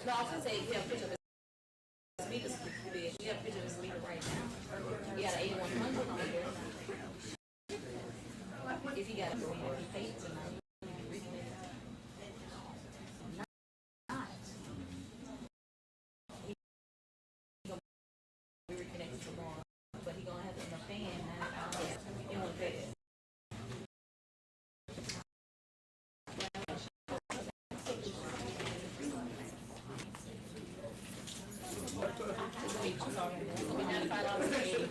No, I was gonna say if you have a picture of his speakers, you have a picture of his speaker right now. You got an 8100 on there. If you got a if you paid tonight, you can reconnect. Not. We reconnected tomorrow, but he gonna have to end up paying $9. He won't pay it. It's gonna be $95 a day.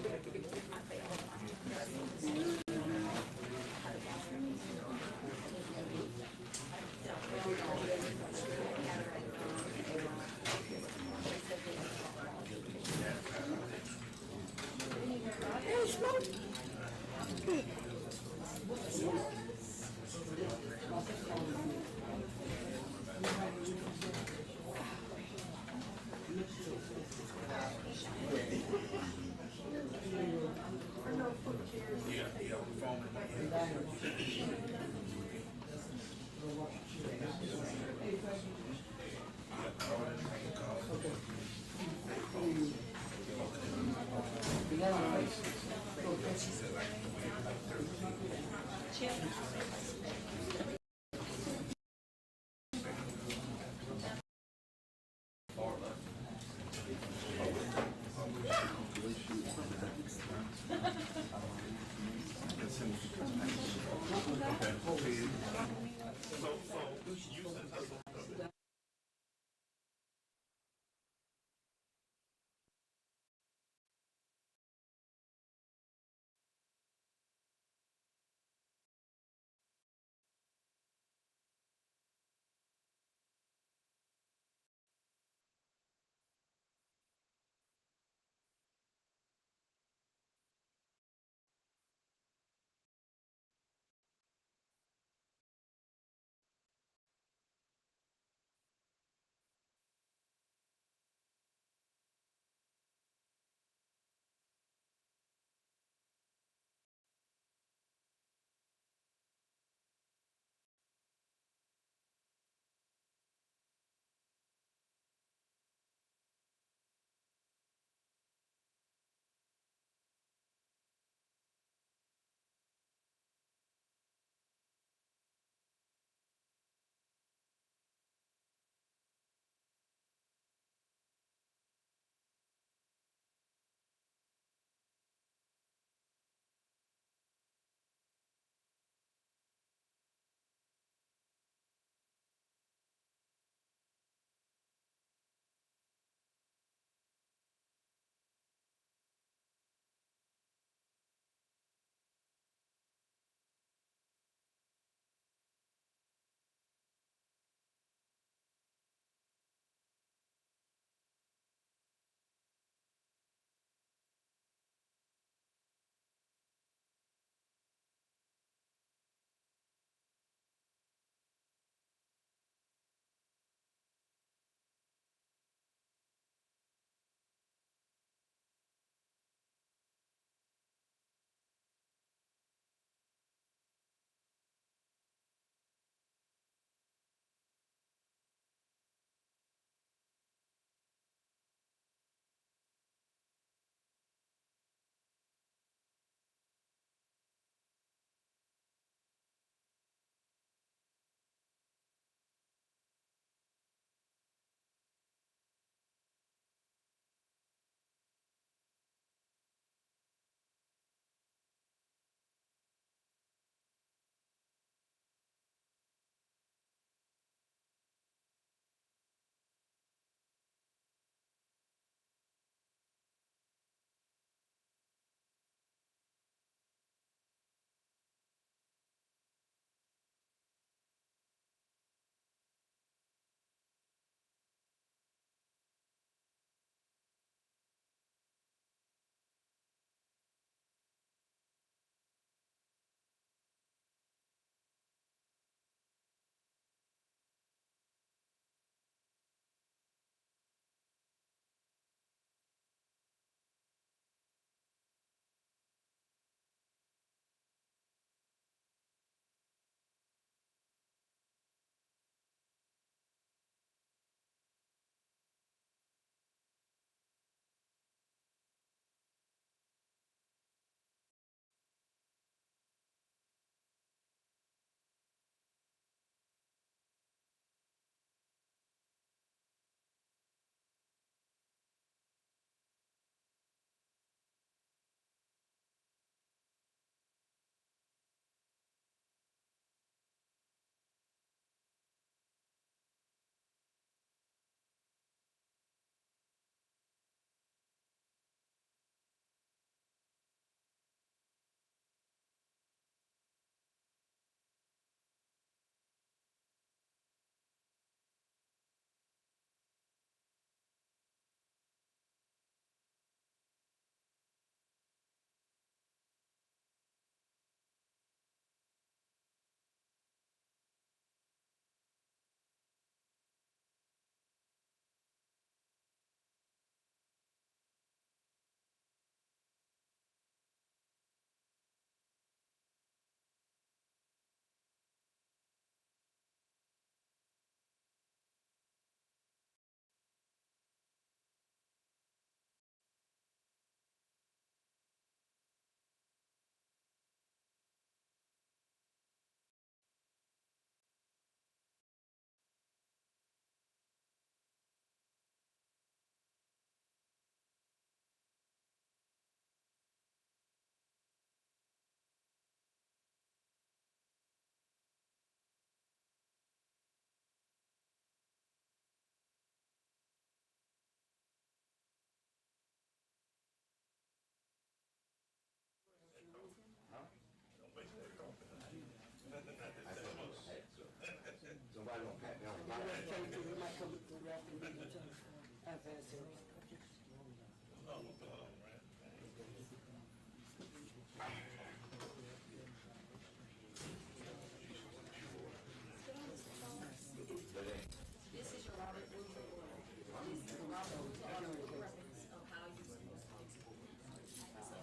This is your Robert Rules of Order. This is Robert Rules of Order with reference of how you're supposed to fix it. So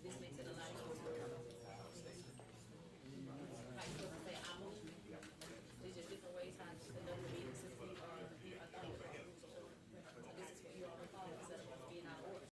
this makes it a lot easier. How you supposed to say I move. There's just different ways how to conduct the meeting since we are under Robert Rules of Order. So this is what you all follow instead of us being out of order.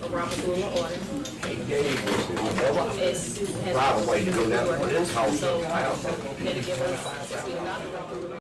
A Robert Rule of Order. It's Right way to go down to this house. So, you gotta give us, since we adopted Robert Rule of Order,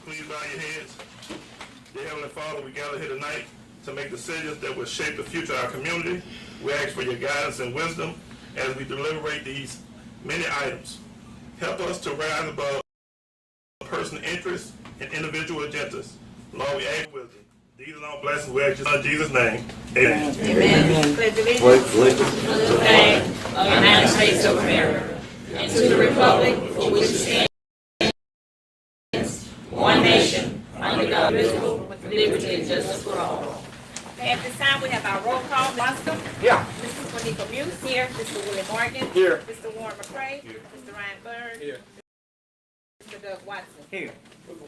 Please bow your heads. Dear Heavenly Father, we gather here tonight to make decisions that will shape the future of our community. We ask for your guidance and wisdom as we deliberate these many items. Help us to rise above personal interests and individual agendas. Lord, we ask wisdom. These are all blessings we ask in Jesus' name. Amen. Amen. Pledge allegiance to the flag of the United States of America and to the republic for which it stands, one nation, under God, indivisible, with liberty and justice for all. Okay, at this time, we have our roll call. Monster. Yeah. Mrs. Monica Muse here. Mr. Willie Morgan. Here. Mr. Warren McCray. Here. Mr. Ryan Bird. Here. Mr. Doug Watson. Here.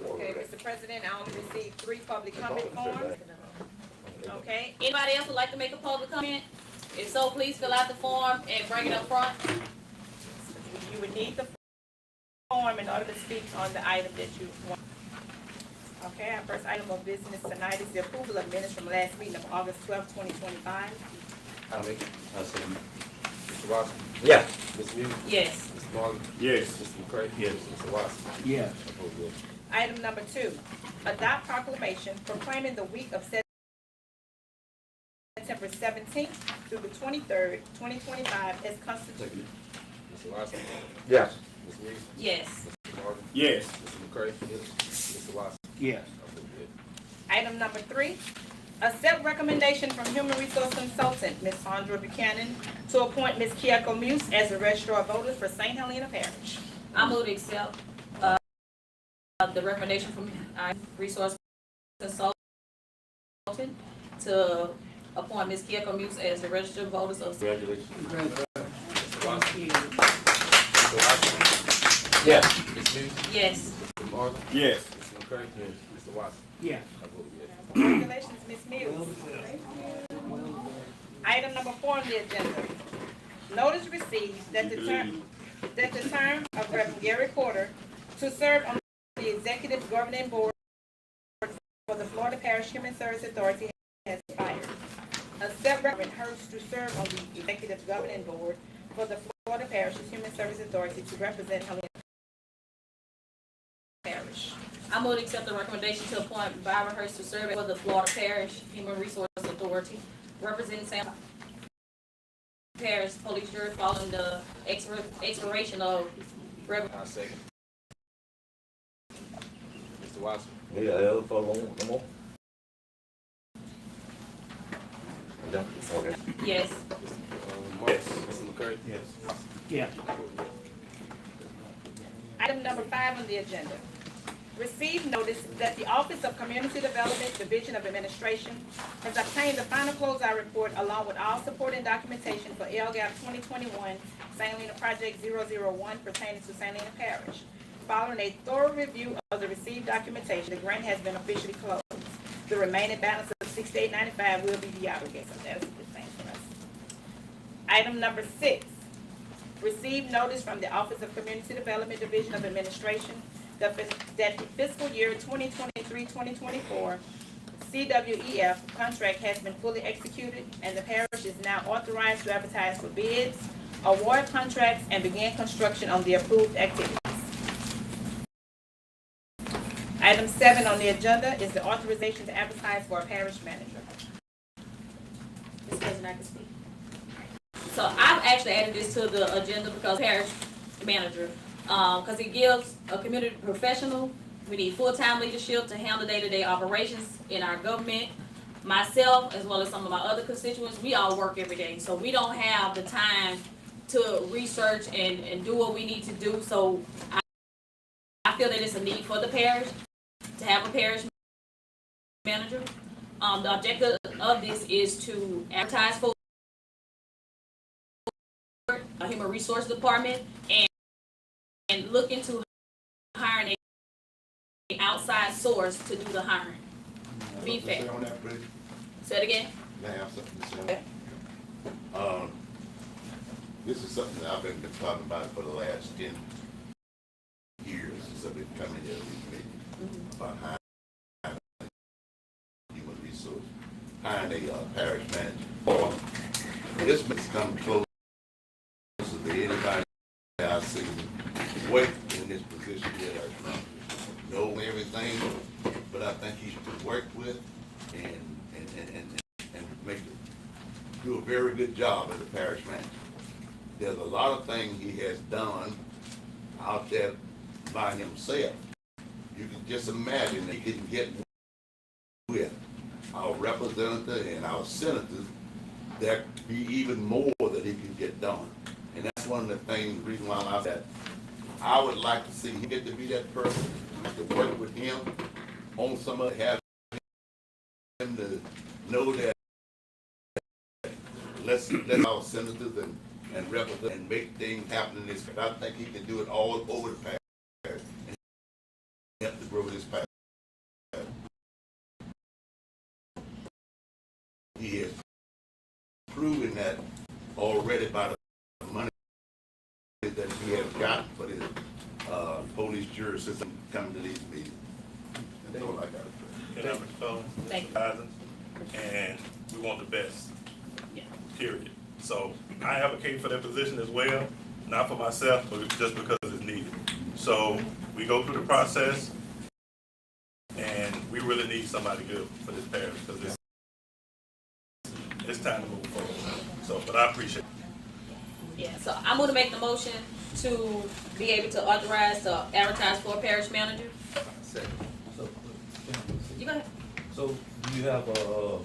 Okay, Mr. President, I only received 3 public comment forms. Okay, anybody else would like to make a public comment? If so, please fill out the form and bring it up front. You would need the form in order to speak on the item that you want. Okay, our first item of business tonight is the approval of minutes from last meeting of August 12, 2025. I'll make it. I'll second. Mr. Watson? Yeah. Ms. Muse? Yes. Mr. Morgan? Yes. Mr. McCray? Yes. Mr. Watson? Yeah. I vote yes. Item number 2, adopt proclamation proclaiming the week of September 17th through the 23rd, 2025 as constituted. Mr. Watson? Yes. Ms. Muse? Yes. Mr. Morgan? Yes. Mr. McCray? Yes. Mr. Watson? Yes. I vote yes. Item number 3, accept recommendation from Human Resource Consultant, Ms. Sandra Buchanan, to appoint Ms. Kieko Muse as the Registrar of Voters for St. Helena Parish. I move to accept the recommendation from our Resource Consultant to appoint Ms. Kieko Muse as the Registrar of Voters of. Congratulations. Mr. Watson? Mr. Watson? Yes. Ms. Muse? Yes. Mr. Morgan? Yes. Mr. McCray? Yes. Mr. Watson? Yeah. I vote yes. Congratulations, Ms. Muse. Item number 4 on the agenda. Notice received that the term of Reverend Gary Porter to serve on the Executive Governing Board for the Florida Parish Human Service Authority has expired. Accept Reverend Hurst to serve on the Executive Governing Board for the Florida Parish Human Service Authority to represent Helena Parish. I move to accept the recommendation to appoint Byron Hurst to serve for the Florida Parish Human Resource Authority, representing St. Parish Police Jury following the expiration of Reverend. I'll second. Mr. Watson? Yeah, the other fellow, no more? Yeah. Okay. Yes. Mr. Morgan? Mr. McCray? Yes. Yeah. I vote yes. Item number 5 on the agenda. Receive notice that the Office of Community Development, Division of Administration, has obtained the final closeout report along with all supporting documentation for LGAP 2021 St. Helena Project 001 pertaining to St. Helena Parish. Following a thorough review of the received documentation, the grant has been officially closed. The remaining balance of $68.95 will be deobligated. So that's a good thing for us. Item number 6. Receive notice from the Office of Community Development, Division of Administration, that the fiscal year 2023-2024 CWEF contract has been fully executed and the parish is now authorized to advertise for bids, award contracts, and begin construction on the approved activities. Item 7 on the agenda is the authorization to advertise for a parish manager. Mr. President, I can speak. So I've actually added this to the agenda because parish manager, because it gives a community professional. We need full-time leadership to handle day-to-day operations in our government. Myself, as well as some of my other constituents, we all work every day, so we don't have the time to research and do what we need to do. So I feel that it's a need for the parish to have a parish manager. The objective of this is to advertise for a human resource department and look into hiring an outside source to do the hiring. Be fair. Say it again. May I have something to say? This is something that I've been talking about for the last 10 years since I've been coming here to these meetings about hiring human resource, hiring a parish manager. This makes come close to anybody I've seen wait in this position here that's know everything, but I think he should work with and do a very good job as a parish manager. There's a lot of things he has done out there by himself. You can just imagine that he can get with. representative and our senators, there could be even more that he can get done. And that's one of the things, reason why I said, I would like to see him get to be that person, to work with him on some of, have him to know that let's let our senators and representatives and make things happen in this. I think he can do it all over the parish and help to grow this parish. He has proven that already by the money that he has gotten for this police jury system coming to these meetings. That's all I got to say. Can I respond? Thank you. Advising, and we want the best, Yeah. period. So I advocate for that position as well, not for myself, but just because it's needed. So we go through the process, and we really need somebody good for this parish, because it's time to move forward. So, but I appreciate it. Yeah, so I'm gonna make the motion to be able to authorize to advertise for a parish manager. Second. So, You go ahead. so do you have a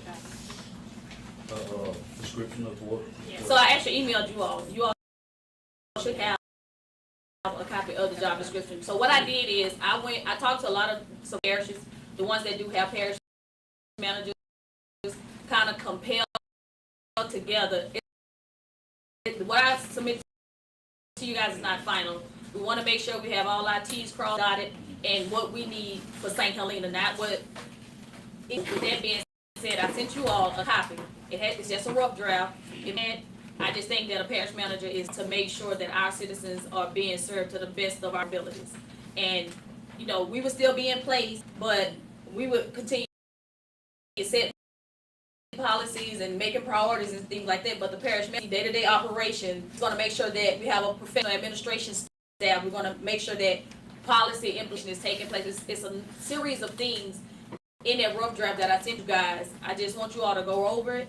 description of what? So I actually emailed you all. You all should have a copy of the job description. So what I did is I talked to a lot of some parishes, the ones that do have parish managers, kind of compelled together. What I submit to you guys is not final. We want to make sure we have all our T's crossed, dotted, and what we need for St. Helena, not what. With that being said, I sent you all a copy. It's just a rough draft. I just think that a parish manager is to make sure that our citizens are being served to the best of our abilities. And, you know, we would still be in place, but we would continue to set policies and making priorities and things like that. But the parish manager, day-to-day operation, is going to make sure that we have a professional administration staff. We're going to make sure that policy implementation is taking place. It's a series of things in that rough draft that I sent you guys. I just want you all to go over it.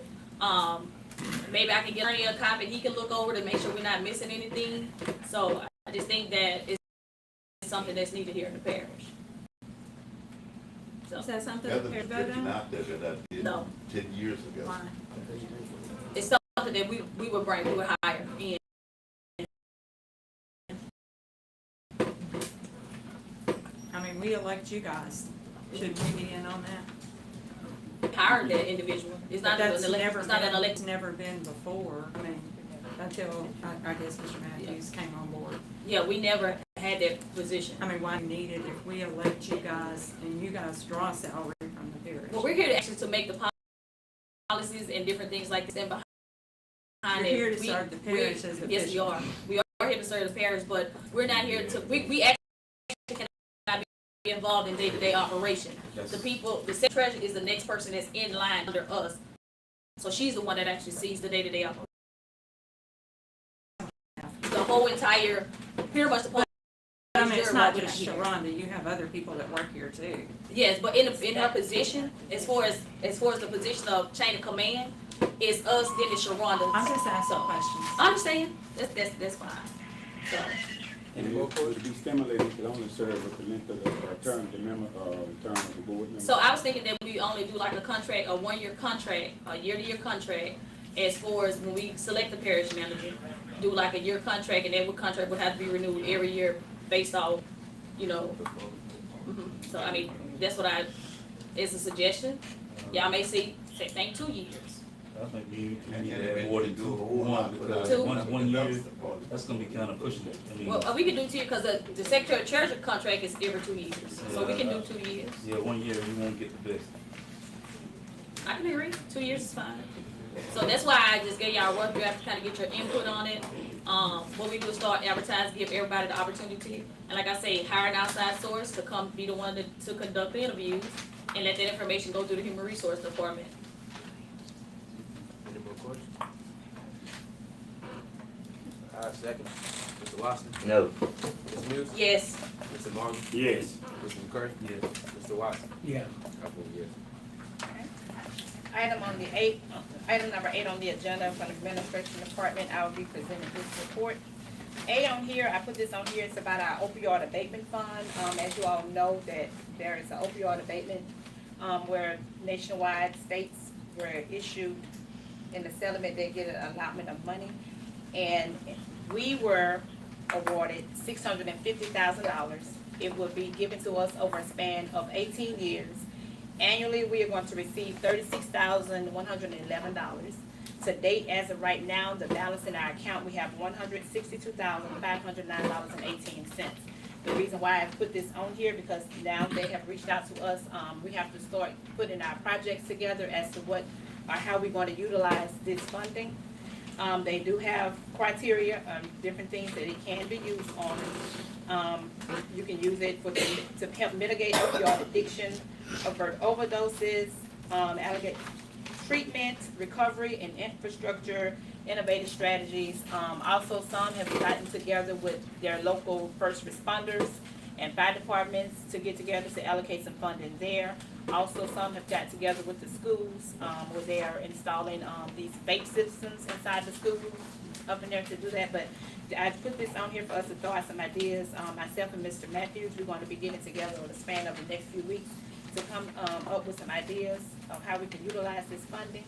Maybe I can get Ernie a copy. He can look over to make sure we're not missing anything. So I just think that it's something that's needed here in the parish. So Is that something There's the a parish vote description on? out there that I did No. 10 years ago. Why? it's something that we would bring, we would hire in. I mean, we elect you guys. Should we be in on that? Hire that individual. It's not an That's elect, never it's not an been, elect. it's never been before. I mean, until, I guess Mr. Matthews came on board. Yeah, we never had that position. I mean, why need it if we elect you guys and you guys draw salary from the parish? Well, we're here to actually to make the policies and different things like this and behind You're it. here to serve the parish as the Yes, we bishop. are. We are here to serve the parish, but we're not here to, we actually cannot be involved in day-to-day operation. The people, the state treasurer is the next person that's in line under us. So she's the one that actually sees the day-to-day operation. The whole entire, pretty much the whole. I mean, it's not just here. Sharonda, you have other people that work here too. Yes, but in her position, as far as the position of chain of command, it's us, then it's Sharonda. I'm just asking questions. I understand. That's fine. So, And it would be stimulated to only serve with the length of the term, the term of the board member. so I was thinking that we only do like a contract, a one-year contract, a year-to-year contract, as far as when we select the parish manager, do like a year contract, and that contract would have to be renewed every year based off, you know. So I mean, that's what it's a suggestion. Y'all may say think 2 years. I think we And need then to we add more than do two, a whole lot one, without- Two. one year, that's gonna be kind of pushing it. I mean, Well, we can do 2 years, because the secretary of treasurer contract is every 2 years, so we can do 2 years. yeah, 1 year, you won't get the best. I can agree, 2 years is fine. So that's why I just gave y'all a rough draft to kind of get your input on it. What we do is start advertising, give everybody the opportunity, and like I say, hire an outside source to come be the one to conduct the interviews, and let that information go through the human resource department. Any more questions? Second. Mr. Watson? No. Ms. Muse? Yes. Mr. Martin? Yes. Mr. McCurry? Yeah. Mr. Watson? Yeah. I vote yes. Item number 8 on the agenda from the administration department, I will be presenting this report. A on here, I put this on here, it's about our opioid abatement fund. As you all know, that there is an opioid abatement, where nationwide states were issued in the settlement, they get an allotment of money. And we were awarded $650,000. It will be given to us over a span of 18 years. Annually, we are going to receive $36,111. To date, as of right now, the balance in our account, we have $162,509.18. The reason why I put this on here, because now they have reached out to us, we have to start putting our projects together as to what, or how we're going to utilize this funding. They do have criteria, different things that it can be used on. You can use it to help mitigate opioid addiction, avert overdoses, allocate treatment, recovery, and infrastructure, innovative strategies. Also, some have gotten together with their local first responders and fire departments to get together to allocate some funding there. Also, some have got together with the schools where they are installing these vape systems inside the schools up in there to do that. But I put this on here for us to throw out some ideas. Myself and Mr. Matthews, we're going to be getting together over the span of the next few weeks to come up with some ideas of how we can utilize this funding.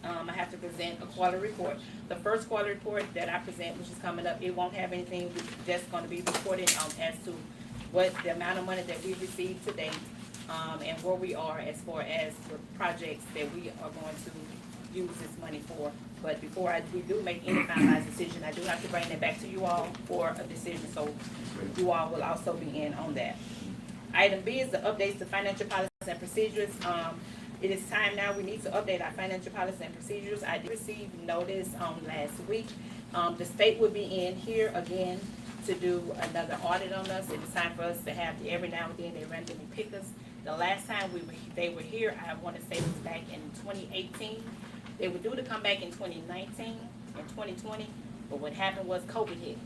I have to present a quarter report. The first quarter report that I present, which is coming up, it won't have anything. We're just going to be reporting as to what the amount of money that we received to date, and where we are as far as the projects that we are going to use this money for. But before we do make any finalized decision, I do have to bring it back to you all for a decision, so you all will also be in on that. Item B is the updates to financial policies and procedures. It is time now, we need to update our financial policies and procedures. I did receive notice last week. The state will be in here again to do another audit on us. It is time for us to have, every now and then, they randomly pick us. The last time they were here, I want to say it was back in 2018. They were due to come back in 2019 and 2020, but what happened was COVID hit.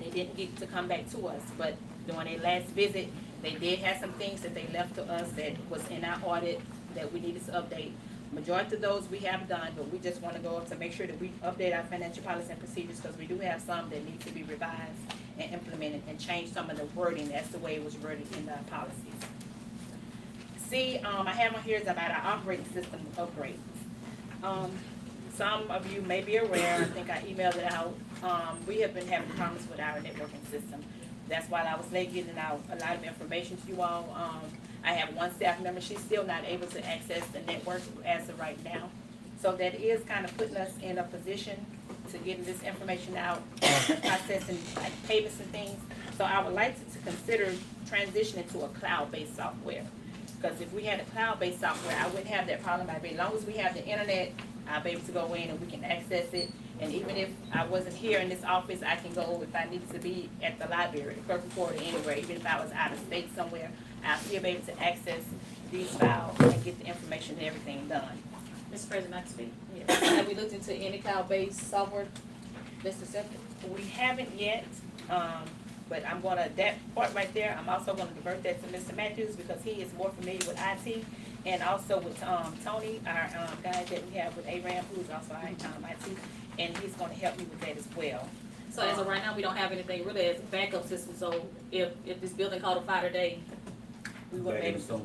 They didn't get to come back to us, but during their last visit, they did have some things that they left to us that was in our audit that we needed to update. Majority of those we have done, but we just want to go up to make sure that we update our financial policies and procedures, because we do have some that need to be revised and implemented and change some of the wording. That's the way it was worded in the policies. C, I have on here is about our operating system upgrades. Some of you may be aware, I think I emailed it out, we have been having problems with our networking system. That's why I was late getting out a lot of information to you all. I have one staff member, she's still not able to access the network as of right now. So that is kind of putting us in a position to get this information out, processing like payments and things. So I would like to consider transitioning to a cloud-based software. Because if we had a cloud-based software, I wouldn't have that problem. As long as we have the internet, I'll be able to go in and we can access it. And even if I wasn't here in this office, I can go if I needed to be at the library, the clerk reporter, anywhere. Even if I was out of state somewhere, I'll still be able to access these files and get the information and everything done. Mr. President, I can speak. Yes. Have we looked into any cloud-based software, Mr. Simple? We haven't yet, but I'm gonna, that part right there, I'm also gonna divert that to Mr. Matthews, because he is more familiar with IT, and also with Tony, our guy that we have with ARAM, who's also our IT, and he's gonna help me with that as well. So as of right now, we don't have anything really as a backup system, so if this building caught a fire today, We will be able to,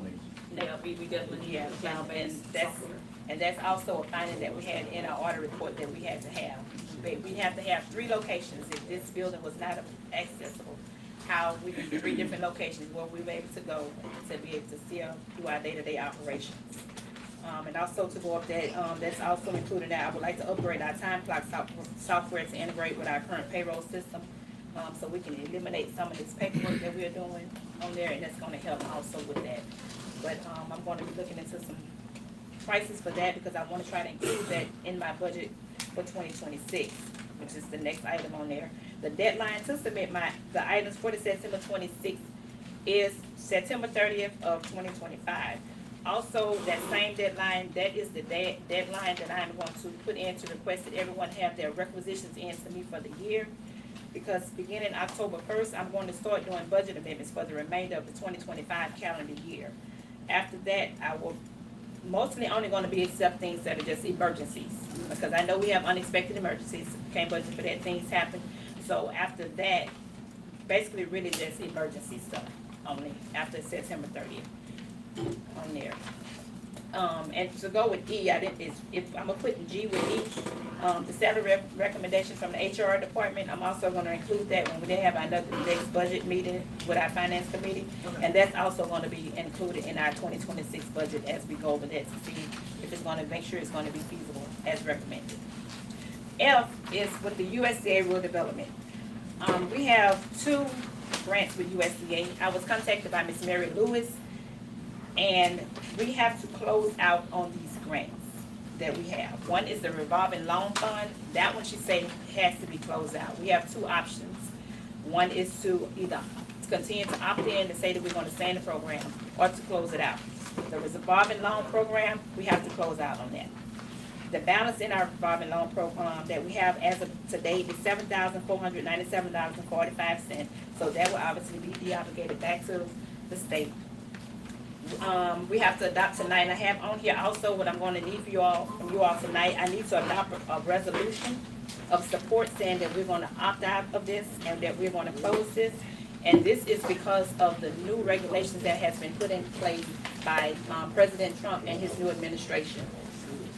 yeah, we definitely need yeah, cloud-based that's, software. and that's also a finding that we had in our audit report that we had to have. We have to have 3 locations. If this building was not accessible, how we can 3 different locations where we were able to go to be able to still do our day-to-day operations. And also to go up that, that's also included that I would like to upgrade our time clock software to integrate with our current payroll system, so we can eliminate some of this paperwork that we're doing on there, and that's gonna help also with that. But, I'm gonna be looking into some prices for that, because I wanna try to include that in my budget for 2026, which is the next item on there. The deadline to submit the items for the September 26th is September 30th of 2025. Also, that same deadline, that is the deadline that I'm going to put in to request that everyone have their requisitions in to me for the year. Because beginning October 1st, I'm going to start doing budget amendments for the remainder of the 2025 calendar year. After that, I will mostly only going to be accept things that are just emergencies, because I know we have unexpected emergencies, can't budget for that, things happen. So after that, basically really just emergency stuff only after September 30th on there. And to go with E, I'm gonna put G with E, the salary recommendation from the HR department, I'm also gonna include that when they have our next budget meeting with our finance committee. And that's also gonna be included in our 2026 budget as we go over that to see if it's gonna, make sure it's gonna be feasible as recommended. F is with the USDA Rural Development. We have 2 grants with USDA. I was contacted by Ms. Mary Lewis, and we have to close out on these grants that we have. One is the revolving loan fund. That one she said has to be closed out. We have 2 options. One is to either continue to opt in and say that we're gonna stay in the program, or to close it out. The revolving loan program, we have to close out on that. The balance in our revolving loan program that we have as of today is $7,497.45. So that will obviously be de-obligated back to the state. We have to adopt tonight, and I have on here also what I'm gonna need from you all tonight. I need to adopt a resolution of support saying that we're gonna opt out of this and that we're gonna close this. And this is because of the new regulations that has been put in place by President Trump and his new administration,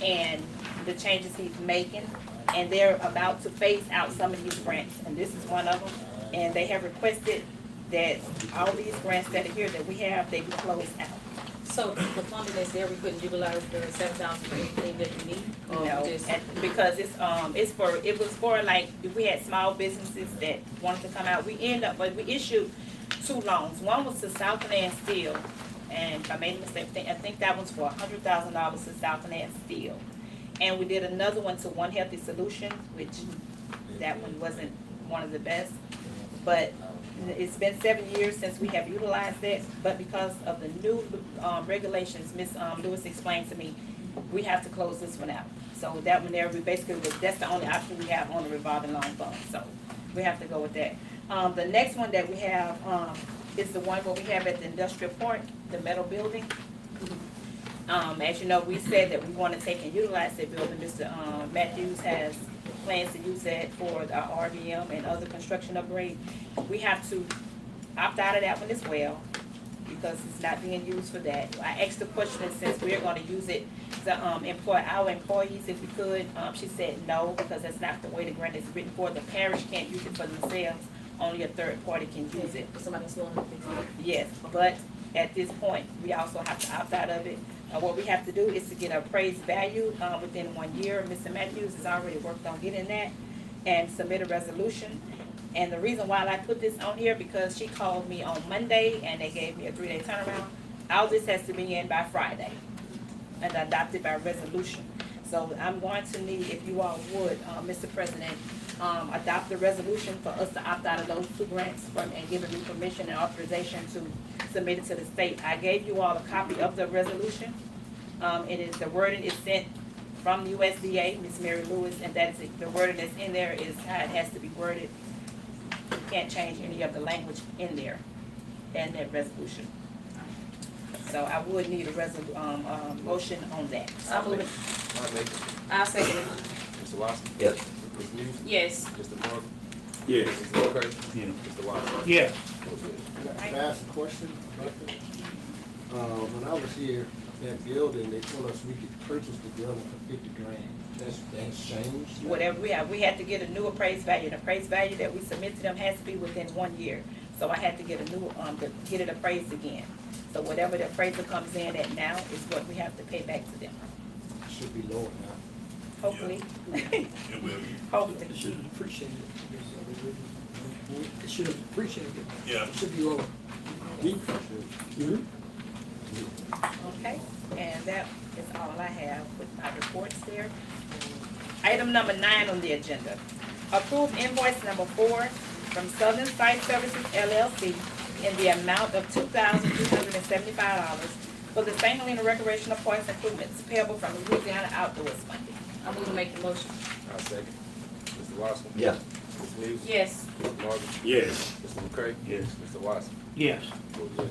and the changes he's making. And they're about to phase out some of these grants, and this is one of them. And they have requested that all these grants that are here that we have, they be closed out. So the funding that's there, we couldn't utilize the 7,000 for anything that we need? Or No, just- because it was for like, if we had small businesses that wanted to come out, we issued 2 loans. One was to Southland Steel, and if I made a mistake, I think that one's for $100,000 to Southland Steel. And we did another one to One Healthy Solution, which that one wasn't one of the best. But it's been 7 years since we have utilized that, but because of the new regulations, Ms. Lewis explained to me, we have to close this one out. So that one there, that's the only option we have on the revolving loan fund, so we have to go with that. The next one that we have is the one where we have at the industrial park, the metal building. As you know, we said that we want to take and utilize that building. Mr. Matthews has plans to use that for the RVM and other construction upgrade. We have to opt out of that one as well, because it's not being used for that. I asked the question, since we're gonna use it to employ our employees if we could. She said no, because that's not the way the grant is written for. The parish can't use it for themselves, only a third party can use it. Somebody's doing it. Yes, but at this point, we also have to opt out of it. What we have to do is to get appraised value within 1 year. Mr. Matthews has already worked on getting that and submit a resolution. And the reason why I put this on here, because she called me on Monday and they gave me a 3-day turnaround. All this has to be in by Friday and adopted by resolution. So I'm going to need, if you all would, Mr. President, adopt the resolution for us to opt out of those 2 grants and giving me permission and authorization to submit it to the state. I gave you all a copy of the resolution. The wording is sent from USDA, Ms. Mary Lewis, and that is it. The wording that's in there is how it has to be worded. You can't change any of the language in there in that resolution. So I would need a motion on that. I move it. I make it. I second it. Mr. Watson? Yes. Ms. Muse? Yes. Mr. Morgan? Yes. Mr. McCray? Yeah. Mr. Watson? Yes. Can I ask a question? When I was here, that building, they told us we could purchase the building for $50,000. That's changed? Whatever we had to get a new appraised value. The appraised value that we submit to them has to be within 1 year. So I had to get a new, get it appraised again. So whatever the appraisal comes in at now is what we have to pay back to them. Should be lower now. Hopefully. It will be. Hopefully. It should have appreciated it. It should have appreciated it. Yeah. It should be lower. Okay, and that is all I have with my reports there. Item number 9 on the agenda. Approve invoice number 4 from Southern Site Services LLC in the amount of $2,375 for the St. Helena Recreational Parks improvements payable from Louisiana Outdoors Funding. I move to make the motion. I second. Mr. Watson? Yes. Ms. Muse? Yes. Mr. Morgan? Yes. Mr. McCray? Yes. Mr. Watson? Yes. Vote yes.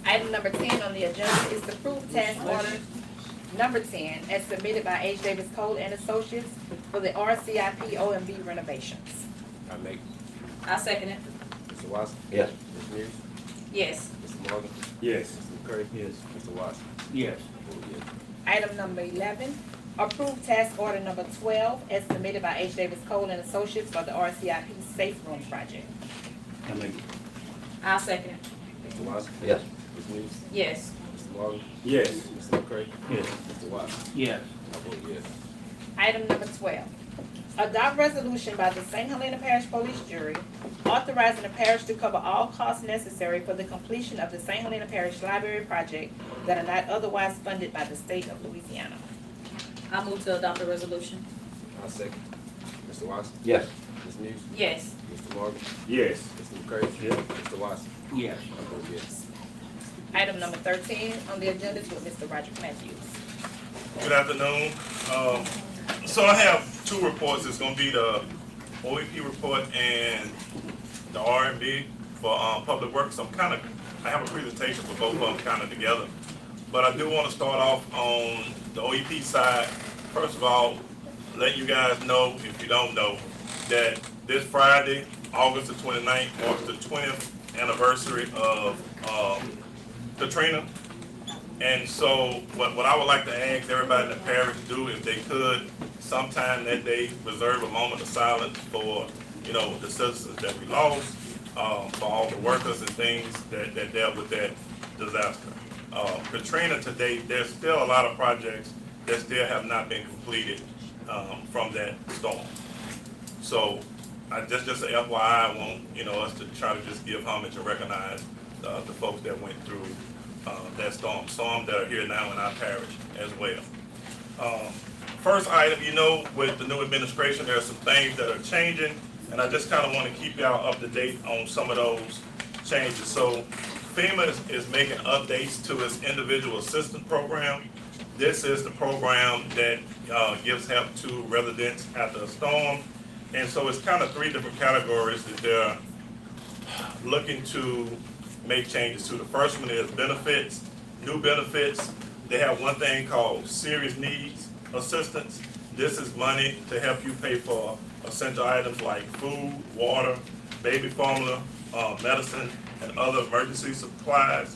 Item number 10 on the agenda is the approved task order number 10 as submitted by H. Davis Cole and Associates for the RCIP OMB renovations. I make it. I second it. Mr. Watson? Yes. Ms. Muse? Yes. Mr. Morgan? Yes. Mr. McCray? Yes. Mr. Watson? Yes. Vote yes. Item number 11, approve task order number 12 as submitted by H. Davis Cole and Associates for the RCIP Safe Room Project. I make it. I'll second it. Mr. Watson? Yes. Ms. News? Yes. Mr. Walker? Yes. Mr. McCray? Yes. Mr. Watson? Yes. I vote yes. Item number 12, adopt resolution by the St. Helena Parish Police Jury authorizing the parish to cover all costs necessary for the completion of the St. Helena Parish Library project that are not otherwise funded by the state of Louisiana. I move to adopt the resolution. I'll second. Mr. Watson? Yes. Ms. News? Yes. Mr. Morgan? Yes. Mr. McCray? Yes. Mr. Watson? Yes. I vote yes. Item number 13 on the agenda is with Mr. Roger Matthews. Good afternoon. So I have two reports. It's gonna be the OEP report and the R&B for Public Works. I have a presentation for both of them kind of together. But I do want to start off on the OEP side. First of all, let you guys know, if you don't know, that this Friday, August the 29th, marks the 20th anniversary of Katrina. And so what I would like to ask everybody in the parish to do, if they could, sometime that day, reserve a moment of silence for, the citizens that we lost, for all the workers and things that dealt with that disaster. Katrina to date, there's still a lot of projects that still have not been completed from that storm. So just an FYI, I want us to try to just give homage and recognize the folks that went through that storm. Some that are here now in our parish as well. First item, with the new administration, there are some things that are changing, and I just kind of want to keep y'all up to date on some of those changes. So FEMA is making updates to its individual assistance program. This is the program that gives help to residents after a storm. And so it's kind of three different categories that they're looking to make changes to. The first one is benefits, new benefits. They have one thing called serious needs assistance. This is money to help you pay for essential items like food, water, baby formula, medicine, and other emergency supplies.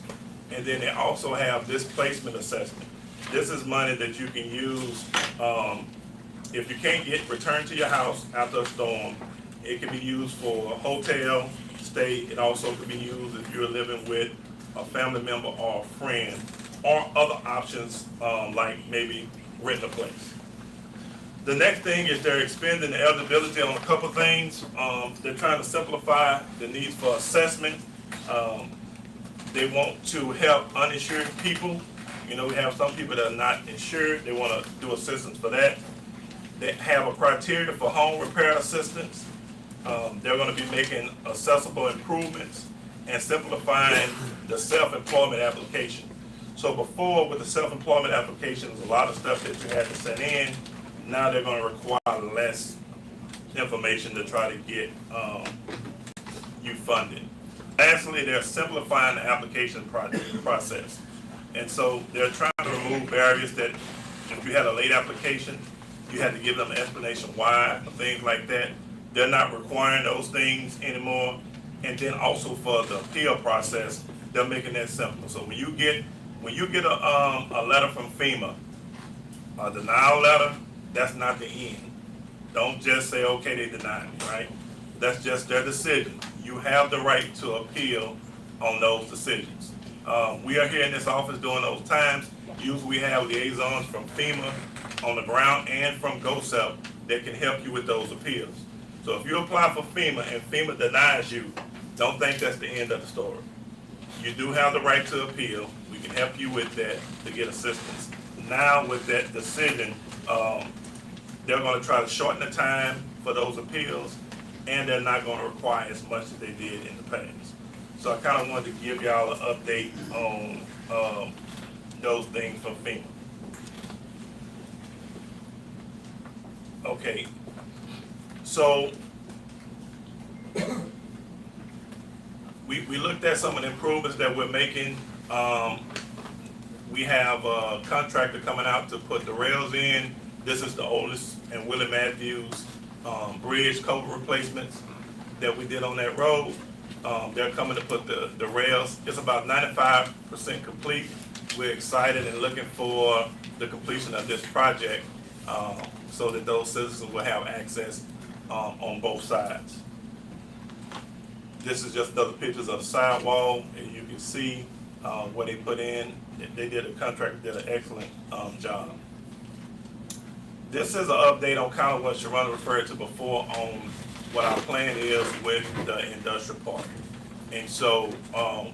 And then they also have displacement assessment. This is money that you can use if you can't get returned to your house after a storm. It can be used for a hotel stay. It also can be used if you're living with a family member or a friend, or other options like maybe rent a place. The next thing is they're expanding the eligibility on a couple things. They're trying to simplify the needs for assessment. They want to help uninsured people. We have some people that are not insured. They want to do assistance for that. They have a criteria for home repair assistance. They're going to be making accessible improvements and simplifying the self-employment application. So before, with the self-employment application, there's a lot of stuff that you had to send in. Now they're going to require less information to try to get you funded. Lastly, they're simplifying the application process. And so they're trying to remove barriers that if you had a late application, you had to give them an explanation why, or things like that. They're not requiring those things anymore. And then also for the appeal process, they're making that simpler. So when you get a letter from FEMA, a denial letter, that's not the end. Don't just say, okay, they denied me, right? That's just their decision. You have the right to appeal on those decisions. We are here in this office during those times. Usually we have liaisons from FEMA on the ground and from GOSEP that can help you with those appeals. So if you apply for FEMA and FEMA denies you, don't think that's the end of the story. You do have the right to appeal. We can help you with that to get assistance. Now with that decision, they're going to try to shorten the time for those appeals, and they're not going to require as much as they did in the past. So I kind of wanted to give y'all an update on those things from FEMA. Okay, so we looked at some of the improvements that we're making. We have a contractor coming out to put the rails in. This is the oldest and Willie Matthews bridge culvert replacements that we did on that road. They're coming to put the rails. It's about 95% complete. we're excited and looking for the completion of this project, so that those citizens will have access, on both sides. This is just other pictures of the sidewall, and you can see, what they put in. The contractor did an excellent, job. This is an update on kind of what Sharonda referred to before on what our plan is with the industrial park. And so,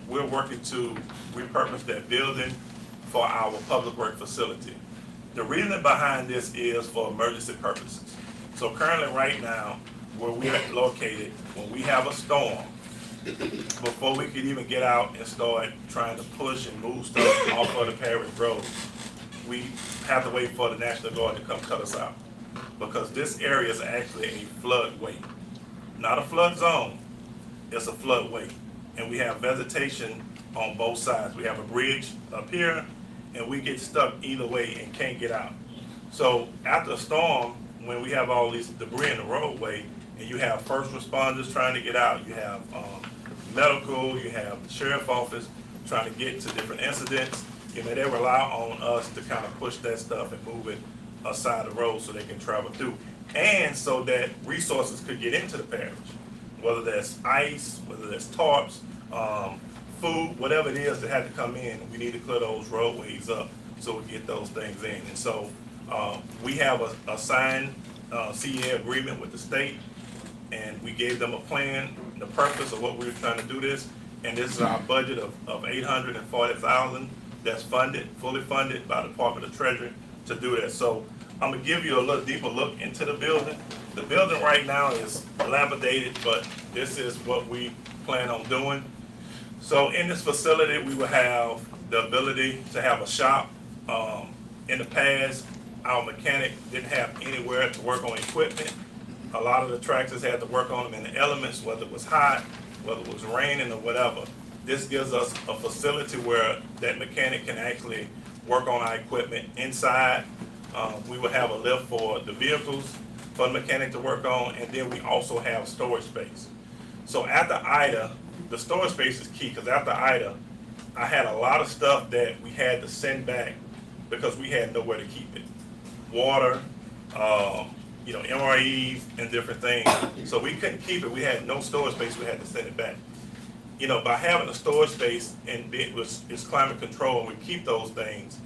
we're working to repurpose that building for our public work facility. The reason behind this is for emergency purposes. So currently, right now, where we are located, when we have a storm, before we could even get out and start trying to push and move stuff off of the Parish Road, we have to wait for the National Guard to come cut us out. Because this area is actually a floodway. Not a flood zone, it's a floodway. And we have vegetation on both sides. We have a bridge up here, and we get stuck either way and can't get out. So after a storm, when we have all these debris in the roadway, and you have first responders trying to get out, you have medical, you have the sheriff office trying to get to different incidents, you know, they rely on us to kind of push that stuff and move it aside the road so they can travel through. And so that resources could get into the parish, whether that's ice, whether that's tarps, food, whatever it is that had to come in, we need to clear those roadways up so we get those things in. And so we have a signed CEA agreement with the state, and we gave them a plan, the purpose of what we were trying to do this, and this is our budget of $840,000 that's funded, fully funded by the Department of Treasury to do that. So I'm gonna give you a little deeper look into the building. The building right now is dilapidated, but this is what we plan on doing. So in this facility, we will have the ability to have a shop. In the past, our mechanic didn't have anywhere to work on equipment. A lot of the tractors had to work on them in the elements, whether it was hot, whether it was raining or whatever. This gives us a facility where that mechanic can actually work on our equipment inside. We will have a lift for the vehicles for the mechanic to work on, and then we also have storage space. So after Ida, the storage space is key, because after Ida, I had a lot of stuff that we had to send back because we had nowhere to keep it. Water, MREs and different things. So we couldn't keep it. We had no storage space. We had to send it back. By having a storage space and it's climate control and we keep those things,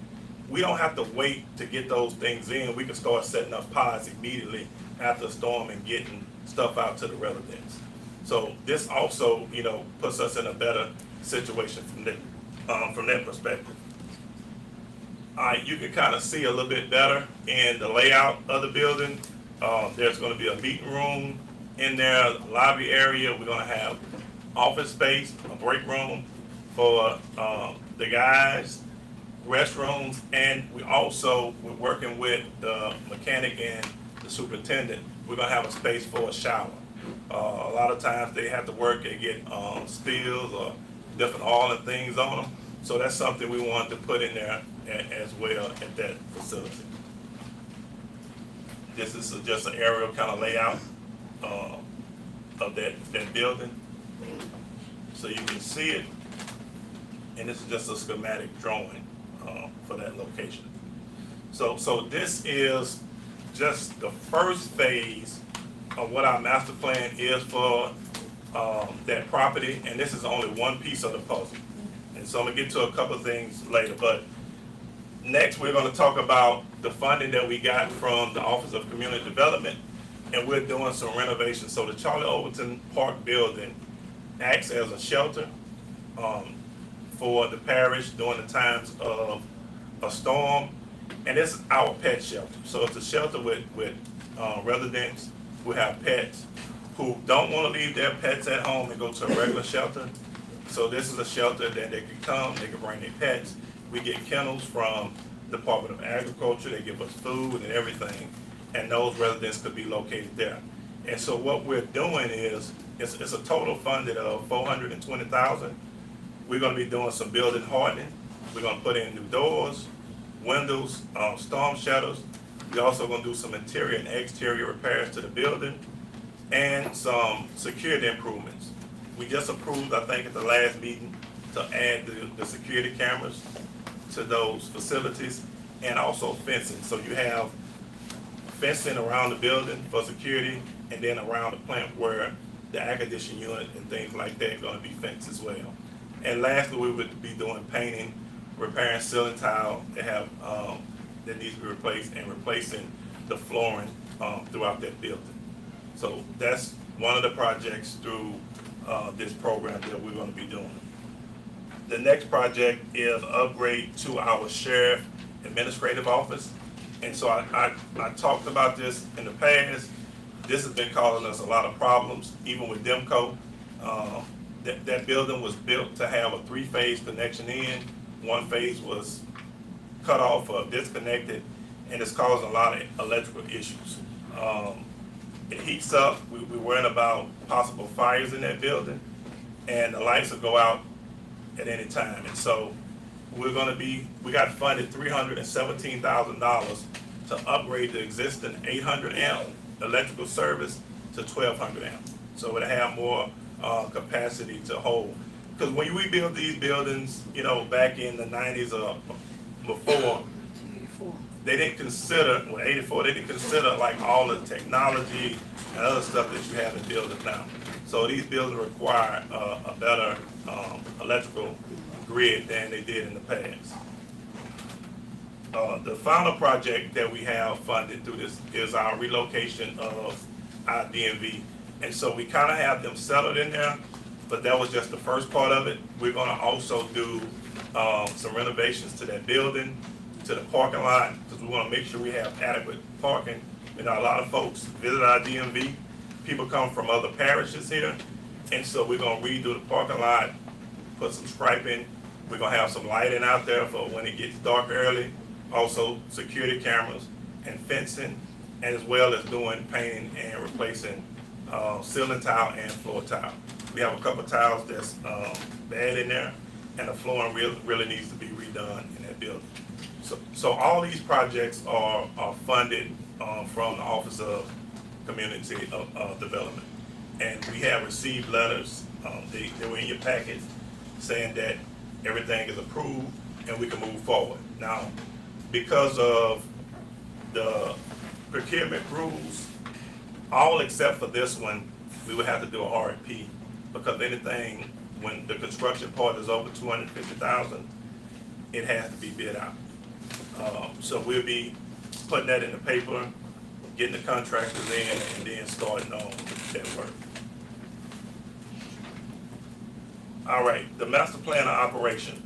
we don't have to wait to get those things in. We can start setting up pods immediately after a storm and getting stuff out to the residents. So this also, puts us in a better situation from that perspective. You can kind of see a little bit better in the layout of the building. There's going to be a meeting room in there, lobby area. We're going to have office space, a break room for the guys, restrooms, and we're working with the mechanic and the superintendent. We're going to have a space for a shower. A lot of times they have to work and get spills or different oil and things on them. So that's something we wanted to put in there as well at that facility. This is just an aerial kind of layout of that building. So you can see it, and this is just a schematic drawing for that location. So this is just the first phase of what our master plan is for that property, and this is only one piece of the puzzle. And so I'm gonna get to a couple of things later, but next we're gonna talk about the funding that we got from the Office of Community Development, and we're doing some renovations. So the Charlie Overton Park building acts as a shelter for the parish during the times of a storm, and it's our pet shelter. So it's a shelter with residents who have pets who don't want to leave their pets at home and go to a regular shelter. So this is a shelter that they can come, they can bring their pets. We get kennels from the Department of Agriculture, they give us food and everything, and those residents could be located there. And so what we're doing is, it's a total funded of $420,000. We're gonna be doing some building hardening. We're gonna put in new doors, windows, storm shutters. We're also gonna do some interior and exterior repairs to the building and some security improvements. We just approved, I think at the last meeting, to add the security cameras to those facilities, and also fencing. So you have fencing around the building for security, and then around the plant where the air conditioning unit and things like that are gonna be fenced as well. And lastly, we would be doing painting, repairing ceiling tile that have, that needs to be replaced, and replacing the flooring, throughout that building. So that's one of the projects through, this program that we're gonna be doing. The next project is upgrade to our sheriff administrative office. And so I talked about this in the past. This has been causing us a lot of problems, even with Demco. That building was built to have a 3-phase connection in. One phase was cut off or disconnected, and it's causing a lot of electrical issues. It heats up. We're worrying about possible fires in that building, and the lights will go out at any time. And so we got funded $317,000 to upgrade the existing 800 amp electrical service to 1200 amp. So it'll have more capacity to hold. Because when we built these buildings, back in the 90s or before, they didn't consider, 84, they didn't consider like all the technology and other stuff that you have in buildings now. So these buildings require a better electrical grid than they did in the past. The final project that we have funded through this is our relocation of our DMV. And so we kind of have them settled in there, but that was just the first part of it. We're gonna also do some renovations to that building, to the parking lot, because we wanna make sure we have adequate parking. A lot of folks visit our DMV. People come from other parishes here. And so we're gonna redo the parking lot, put some striping. We're gonna have some lighting out there for when it gets dark early. Also security cameras and fencing, and as well as doing painting and replacing ceiling tile and floor tile. We have a couple tiles that's bad in there, and the flooring really needs to be redone in that building. So all these projects are funded from the Office of Community Development. And we have received letters, they were in your packet, saying that everything is approved and we can move forward. Now, because of the procurement rules, all except for this one, we would have to do a RFP, because anything, when the construction part is over 250,000, it has to be bid out. So we'll be putting that in the paper, getting the contractors in, and then starting on that work. All right, the master plan of operation.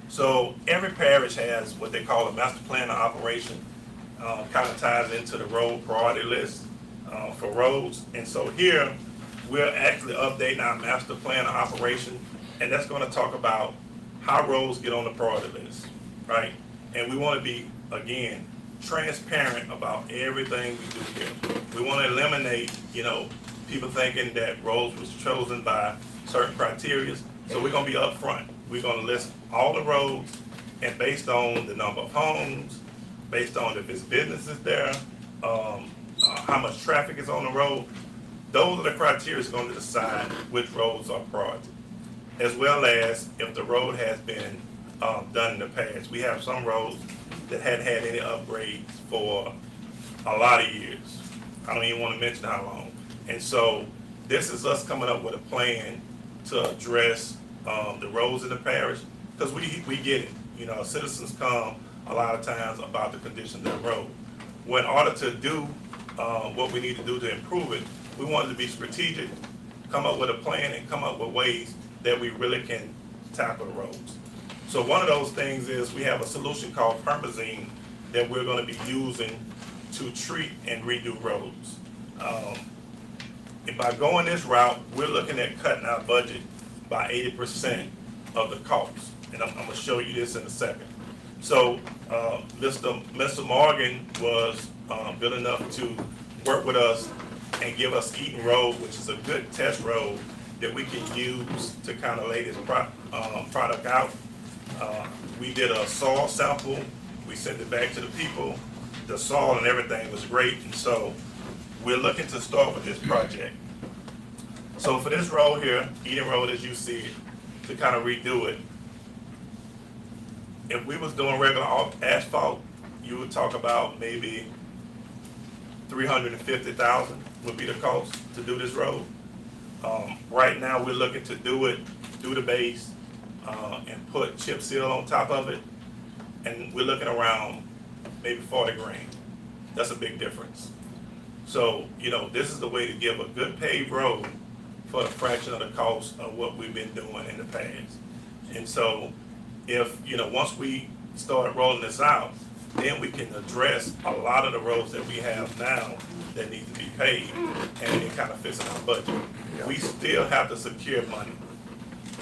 So every parish has what they call a master plan of operation, kind of ties into the road priority list for roads. And so here, we're actually updating our master plan of operation, and that's gonna talk about how roads get on the priority list, right? And we wanna be, again, transparent about everything we do here. We wanna eliminate, people thinking that roads was chosen by certain criteria. So we're gonna be upfront. We're gonna list all the roads, and based on the number of homes, based on if it's businesses there, how much traffic is on the road, those are the criteria that's gonna decide which roads are priority. As well as if the road has been done in the past. We have some roads that hadn't had any upgrades for a lot of years. I don't even wanna mention how long. And so this is us coming up with a plan to address the roads in the parish, because we get it. Citizens come a lot of times about the condition of the road. Well, in order to do what we need to do to improve it, we wanted to be strategic, come up with a plan, and come up with ways that we really can tackle the roads. So one of those things is we have a solution called permazine that we're going to be using to treat and redo roads. And by going this route, we're looking at cutting our budget by 80% of the cost. And I'm going to show you this in a second. So Mr. Morgan was good enough to work with us and give us Eaton Road, which is a good test road that we can use to kind of lay this product out. We did a soil sample. We sent it back to the people. The soil and everything was great. And so we're looking to start with this project. So for this road here, Eaton Road as you see it, to kind of redo it, if we was doing regular asphalt, you would talk about maybe 350,000 would be the cost to do this road. Right now, we're looking to do the base, and put chip seal on top of it, and we're looking around maybe 40 grand. That's a big difference. So, this is the way to give a good paved road for a fraction of the cost of what we've been doing in the past. And so, if, once we start rolling this out, then we can address a lot of the roads that we have now that need to be paved, and it kind of fits in our budget. We still have to secure money.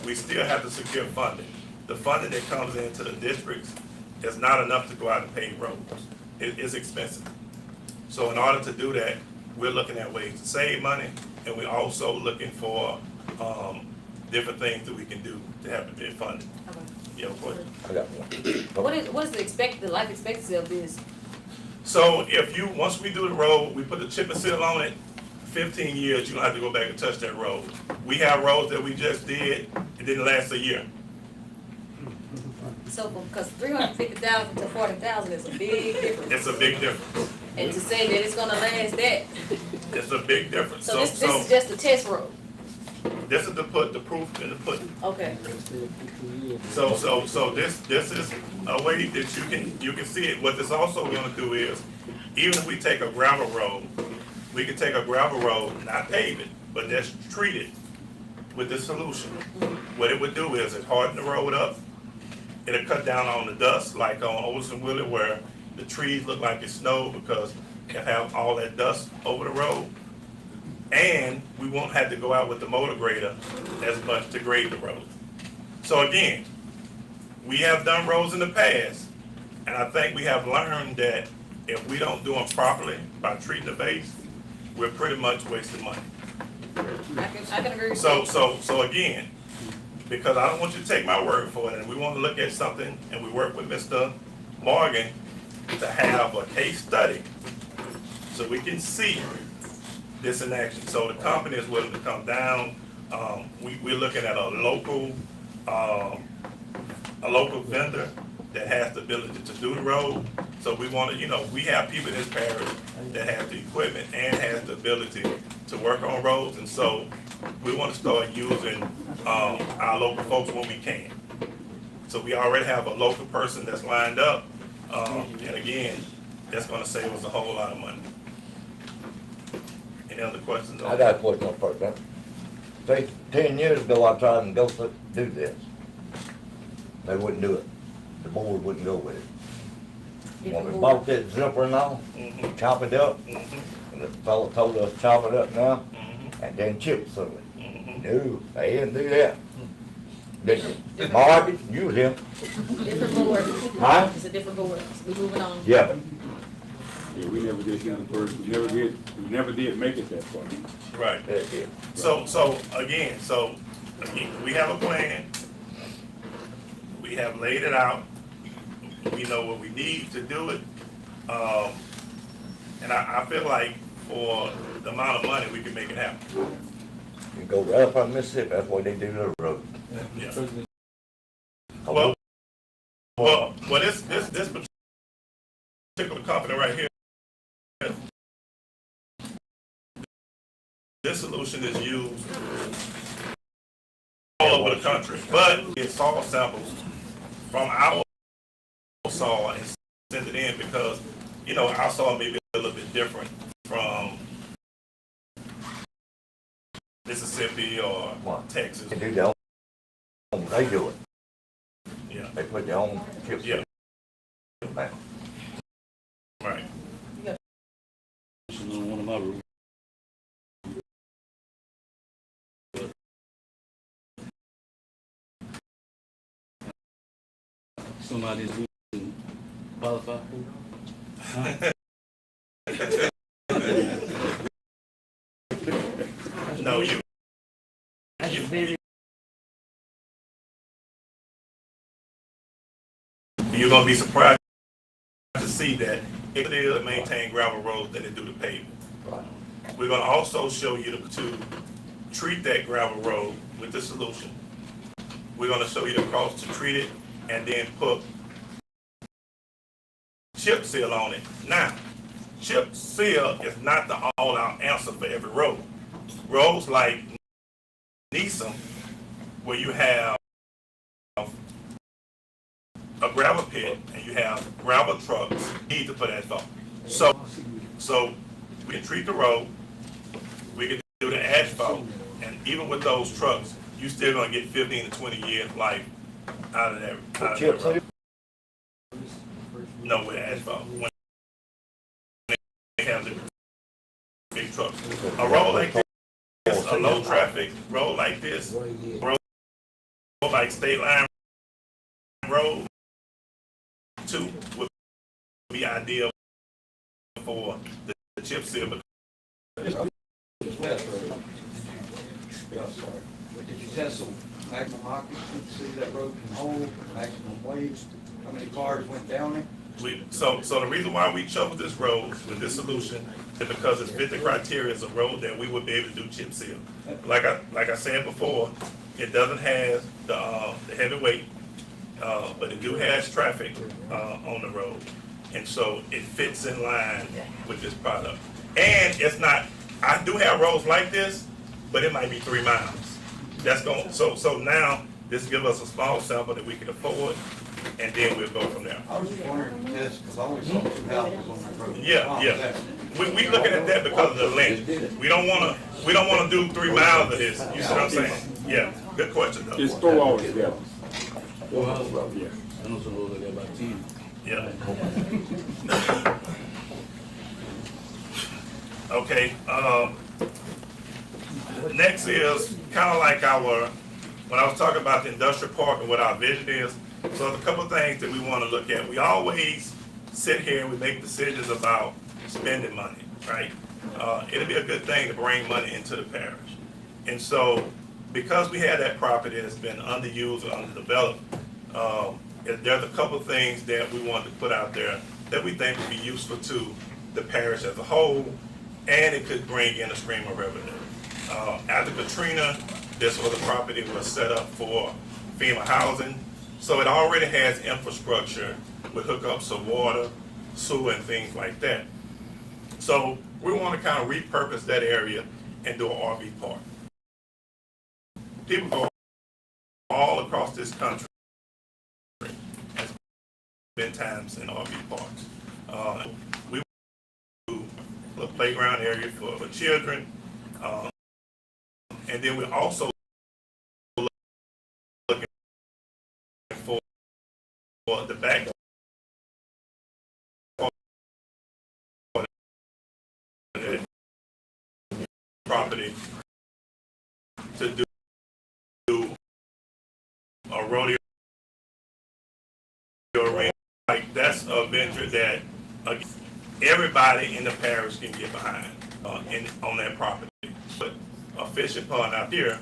We still have to secure funding. The funding that comes into the districts is not enough to go out and pave roads. It is expensive. So in order to do that, we're looking at ways to save money, and we're also looking for different things that we can do to have the bid funded. Yeah, of course. I got one. What is the life expectancy of this? So once we do the road, we put the chip and seal on it, 15 years, you don't have to go back and touch that road. We have roads that we just did, it didn't last a year. So, because 350,000 to 40,000 is a big difference. It's a big difference. And to say that it's gonna last that, It's a big difference. so this is just a test road. This is to put the proof in the pudding. Okay. So this is a way that you can see it. What this also gonna do is, even if we take a gravel road, we can take a gravel road, not pave it, but just treat it with this solution. What it would do is it harden the road up. It'll cut down on the dust, like on Olson Willie, where the trees look like it's snow because you have all that dust over the road. And we won't have to go out with the motor grader as much to grade the road. So again, we have done roads in the past, and I think we have learned that if we don't do them properly by treating the base, we're pretty much wasting money. I can agree with So, you. so again, because I don't want you to take my word for it, and we want to look at something, and we work with Mr. Morgan to have a case study so we can see this in action. So the company is willing to come down. We're looking at a local vendor that has the ability to do the road. So we want to, we have people in this parish that have the equipment and has the ability to work on roads. And so we want to start using our local folks when we can. So we already have a local person that's lined up. And again, that's going to save us a whole lot of money. Any other questions? I got a question on first, huh? Say, 10 years ago, I tried to do this. They wouldn't do it. The board wouldn't go with it. When we bought that zipper and all, chop it up, and the fellow told us chop it up now, and then chip seal it. No, they didn't do that. Did you? Mark, you was him. Different board. Huh? It's a different board. We moving on. Yeah. Yeah, we never did get the first, we never did make it that far. Right. That's it. So again, we have a plan. We have laid it out. We know what we need to do it. And I feel like for the amount of money, we can make it happen. You go right up on Mississippi, that's why they do the road. Yeah. Well, this particular company right here, this solution is used all over the country, but it's soil samples from our soil and send it in because, our soil may be a little bit different from Mississippi or Texas. They do their own, they do it. Yeah, They put their own chips yeah, down. right. On one of my roofs. Somebody's qualified for? No, you're gonna be surprised to see that it is maintain gravel roads than they do the pavement. Right. We're gonna also show you to treat that gravel road with the solution. We're gonna show you the cost to treat it and then put chip seal on it. Now, chip seal is not the all-out answer for every road. Roads like Neeson, where you have a gravel pit and you have gravel trucks, need to put asphalt. So we can treat the road, we can do the asphalt, and even with those trucks, you still gonna get 15 to 20 years life out of that. Chip seal? No, with asphalt. When they have the big trucks. A road like this, a low traffic road like this, road like State Line Road 2 would be ideal for the chip seal. Did you test the maximum occupancy, see that road can hold, maximum weight? How many cars went down it? So the reason why we chose this road with this solution is because it's fit the criteria as a road that we would be able to do chip seal. Like I said before, it doesn't have the heavy weight, but it do has traffic on the road, and so it fits in line with this product. And it's not. I do have roads like this, but it might be 3 miles. That's going. So now this gives us a small sample that we can afford, and then we'll go from there. I was just wondering, because I always saw 2 houses on that road. Yeah. We looking at that because of the length. We don't wanna do 3 miles of this. You see what I'm saying? Yeah. Good question though. Just throw all together. Yeah. Yeah. Okay, next is kind of like when I was talking about the industrial park and what our vision is, so there's a couple of things that we want to look at. We always sit here and we make decisions about spending money, right? It'll be a good thing to bring money into the parish. And so, because we had that property that's been underused or underdeveloped, there's a couple of things that we wanted to put out there that we think would be useful to the parish as a whole, and it could bring in a stream of revenue. After Katrina, this was a property was set up for FEMA housing, so it already has infrastructure with hookups of water, sewer, and things like that. So we want to kind of repurpose that area and do an RV park. People go all across this country. Has been times in RV parks. We do a playground area for children, and then we're also looking for the back property to do a rodeo arena. Like, that's a venture that everybody in the parish can get behind on that property. But a fishing pond out here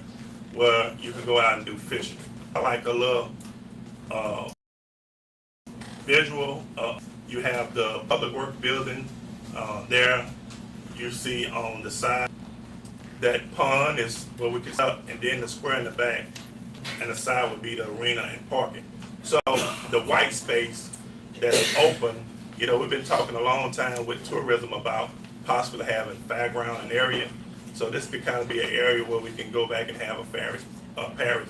where you can go out and do fishing. I like a little visual. You have the public works building there. You see on the side that pond is where we can stop, and then the square in the back, and the side would be the arena and parking. So the white space that's open, you know, we've been talking a long time with tourism about possibly having fairground and area. So this could kind of be an area where we can go back and have a parish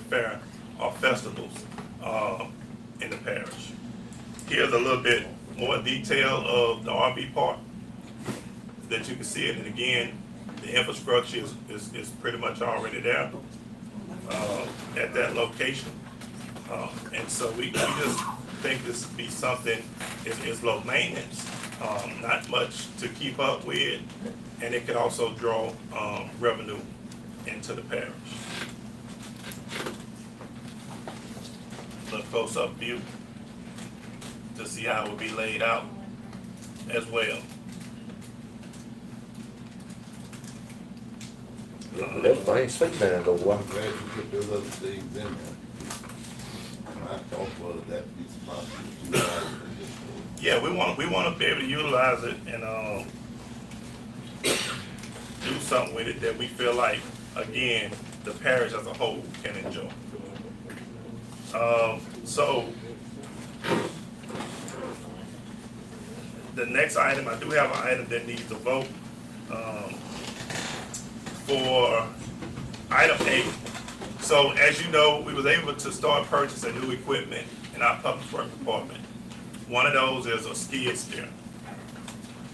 fair or festivals in the parish. Here's a little bit more detail of the RV park that you can see it. And again, the infrastructure is pretty much already there at that location. And so we just think this would be something, it's low maintenance, not much to keep up with, and it could also draw revenue into the parish. Look close-up view to see how it would be laid out as well. That's nice, sleep there though, I'm glad you put those other things in there. And I thought, well, that piece of property. Yeah, we want to be able to utilize it and do something with it that we feel like, again, the parish as a whole can enjoy. So the next item, I do have an item that needs a vote. For item 8. So as you know, we was able to start purchasing new equipment in our public works department. One of those is a skid steer.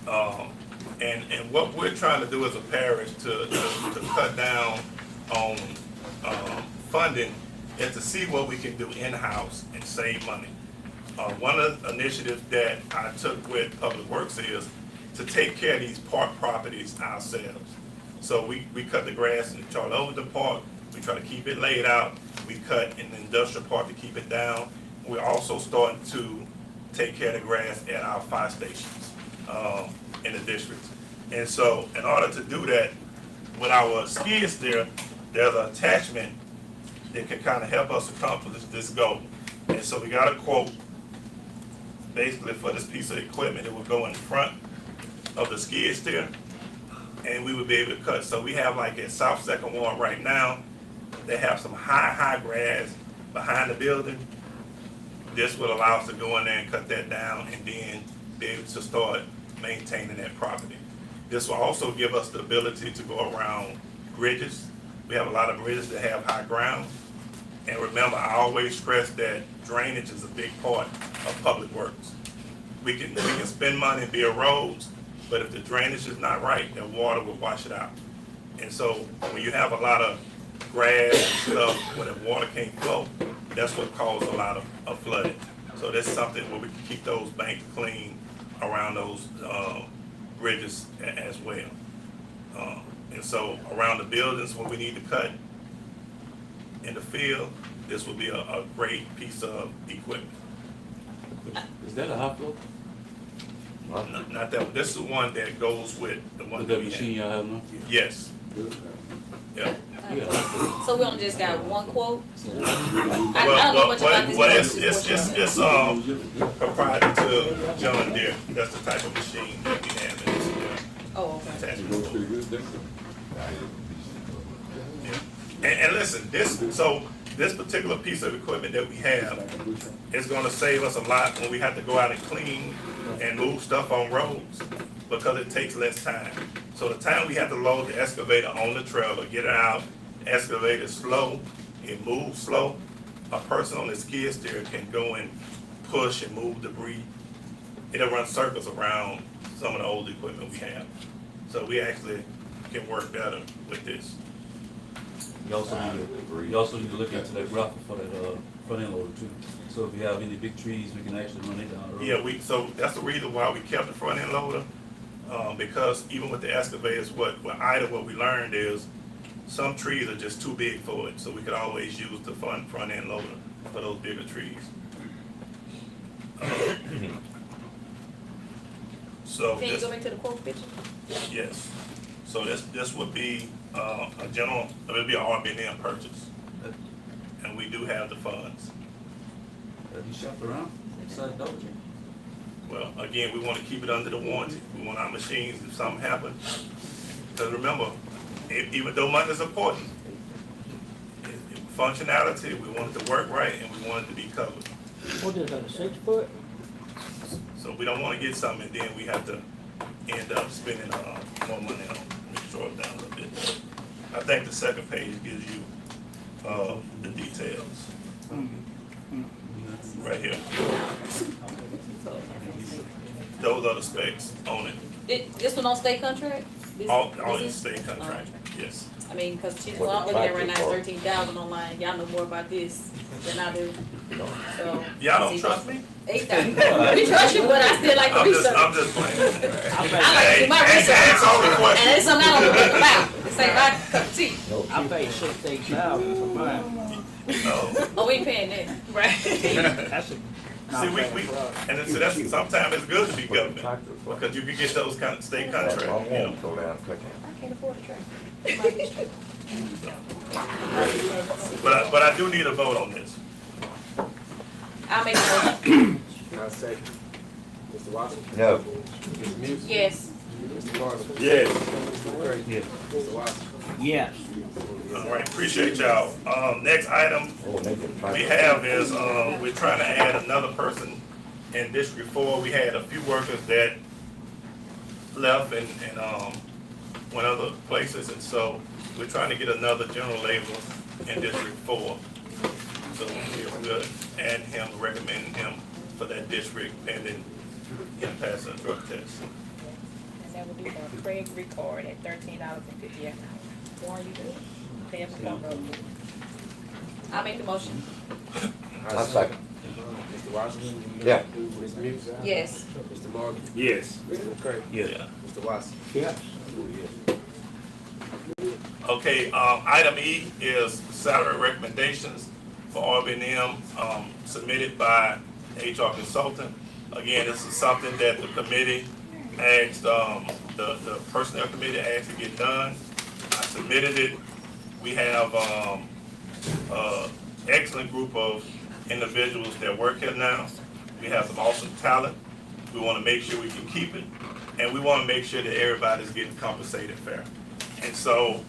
And what we're trying to do as a parish to cut down on funding is to see what we can do in-house and save money. One of the initiatives that I took with Public Works is to take care of these park properties ourselves. So we cut the grass in the Charlie Overton Park, we try to keep it laid out, we cut in the industrial park to keep it down. We're also starting to take care of the grass at our fire stations in the districts. And so in order to do that, with our skid steer, there's an attachment that can kind of help us accomplish this goal. And so we got a quote basically for this piece of equipment that will go in front of the skid steer, and we would be able to cut. So we have, like at South Second Ward right now, they have some high grass behind the building. This would allow us to go in there and cut that down and then be able to start maintaining that property. This will also give us the ability to go around bridges. We have a lot of bridges that have high ground. And remember, I always stress that drainage is a big part of public works. We can spend money and build roads, but if the drainage is not right, then water will wash it out. And so when you have a lot of grass and stuff where the water can't flow, that's what causes a lot of flooding. So that's something where we can keep those banks clean around those bridges as well. And so around the buildings where we need to cut in the field, this would be a great piece of equipment. Is that a hot flow? Not that, this is the one that goes with the one With that that we machine have. y'all have now? Yes, yeah. So we only just got one quote? I don't know Well, much about this. well, it's proprietary to John Deere. That's the type of machine that we have in this. Oh, okay. It goes pretty good then? And listen, this particular piece of equipment that we have is gonna save us a lot when we have to go out and clean and move stuff on roads, because it takes less time. So the time we have to load the excavator on the trailer, get it out, the excavator is slow, it moves slow. A person on the skid steer can go and push and move debris. It'll run circles around some of the old equipment we have. So we actually can work better with this. You also need to look into that graphic for that, front end loader too. So if you have any big trees, we can actually run it down the road. Yeah, so that's the reason why we kept the front end loader, because even with the excavators, what we learned is some trees are just too big for it, so we could always use the front end loader for those bigger trees. So Can you this, go back to the quote picture? yes, so this would be a general, it would be an RBN purchase, and we do have the funds. Have you shopped around? Inside Dollar Tree? Well, again, we want to keep it under the warranty. We want our machines, if something happens, because remember, even though money is important, functionality, we want it to work right, and we want it to be covered. What is that, a 6 foot? So we don't want to get something and then we have to end up spending more money on it. Let me draw it down a little bit. I think the second page gives you the details. Right here. Those are the specs on it. This one on state contract? This- All this in is- state contract, yes. I mean, cause what I'm looking at right now is 13,000 online, y'all know more about this than I do, so. Y'all don't trust me? 8,000, we trust you, but I still like to research. I'm just playing. I like to do my Ask all the research, questions. and it's something I don't know about, this ain't my cup of tea. I paid 16,000 for mine. No. Oh, we ain't paying that, right? That's a. See, and so that's, sometimes it's good to be government, because you can get those kind of state contracts, you know. Go down, click it. I can't afford a truck. But I do need a vote on this. I'll make a motion, I second. Mr. Watson? No. Mr. Muse? yes. Mr. Carter? Yes. Mr. Gray? Yes. Mr. Watson? Yes. All right, appreciate y'all. Next item Oh, they can try we to- have is, we're trying to add another person in District 4. We had a few workers that left and went other places, and so we're trying to get another general labor in District 4. So we'll add him, recommend him for that district pending him passing a drug test. And that would be for Craig Ricord at $13.50 an hour. Warren, you good? Pay him for road. I make the motion. I second. Mr. Washington? Yeah. Ms. Muse? Yes. Mr. Morgan? Yes. Mr. McCray? Yeah. Mr. Watson? Yes. Okay, item E is salary recommendations for R&M, submitted by HR consultant. Again, this is something that the committee asked, the personnel committee asked to get done. I submitted it. We have, excellent group of individuals that work here now. We have some awesome talent. We want to make sure we can keep it, and we want to make sure that everybody's getting compensated fair. And so,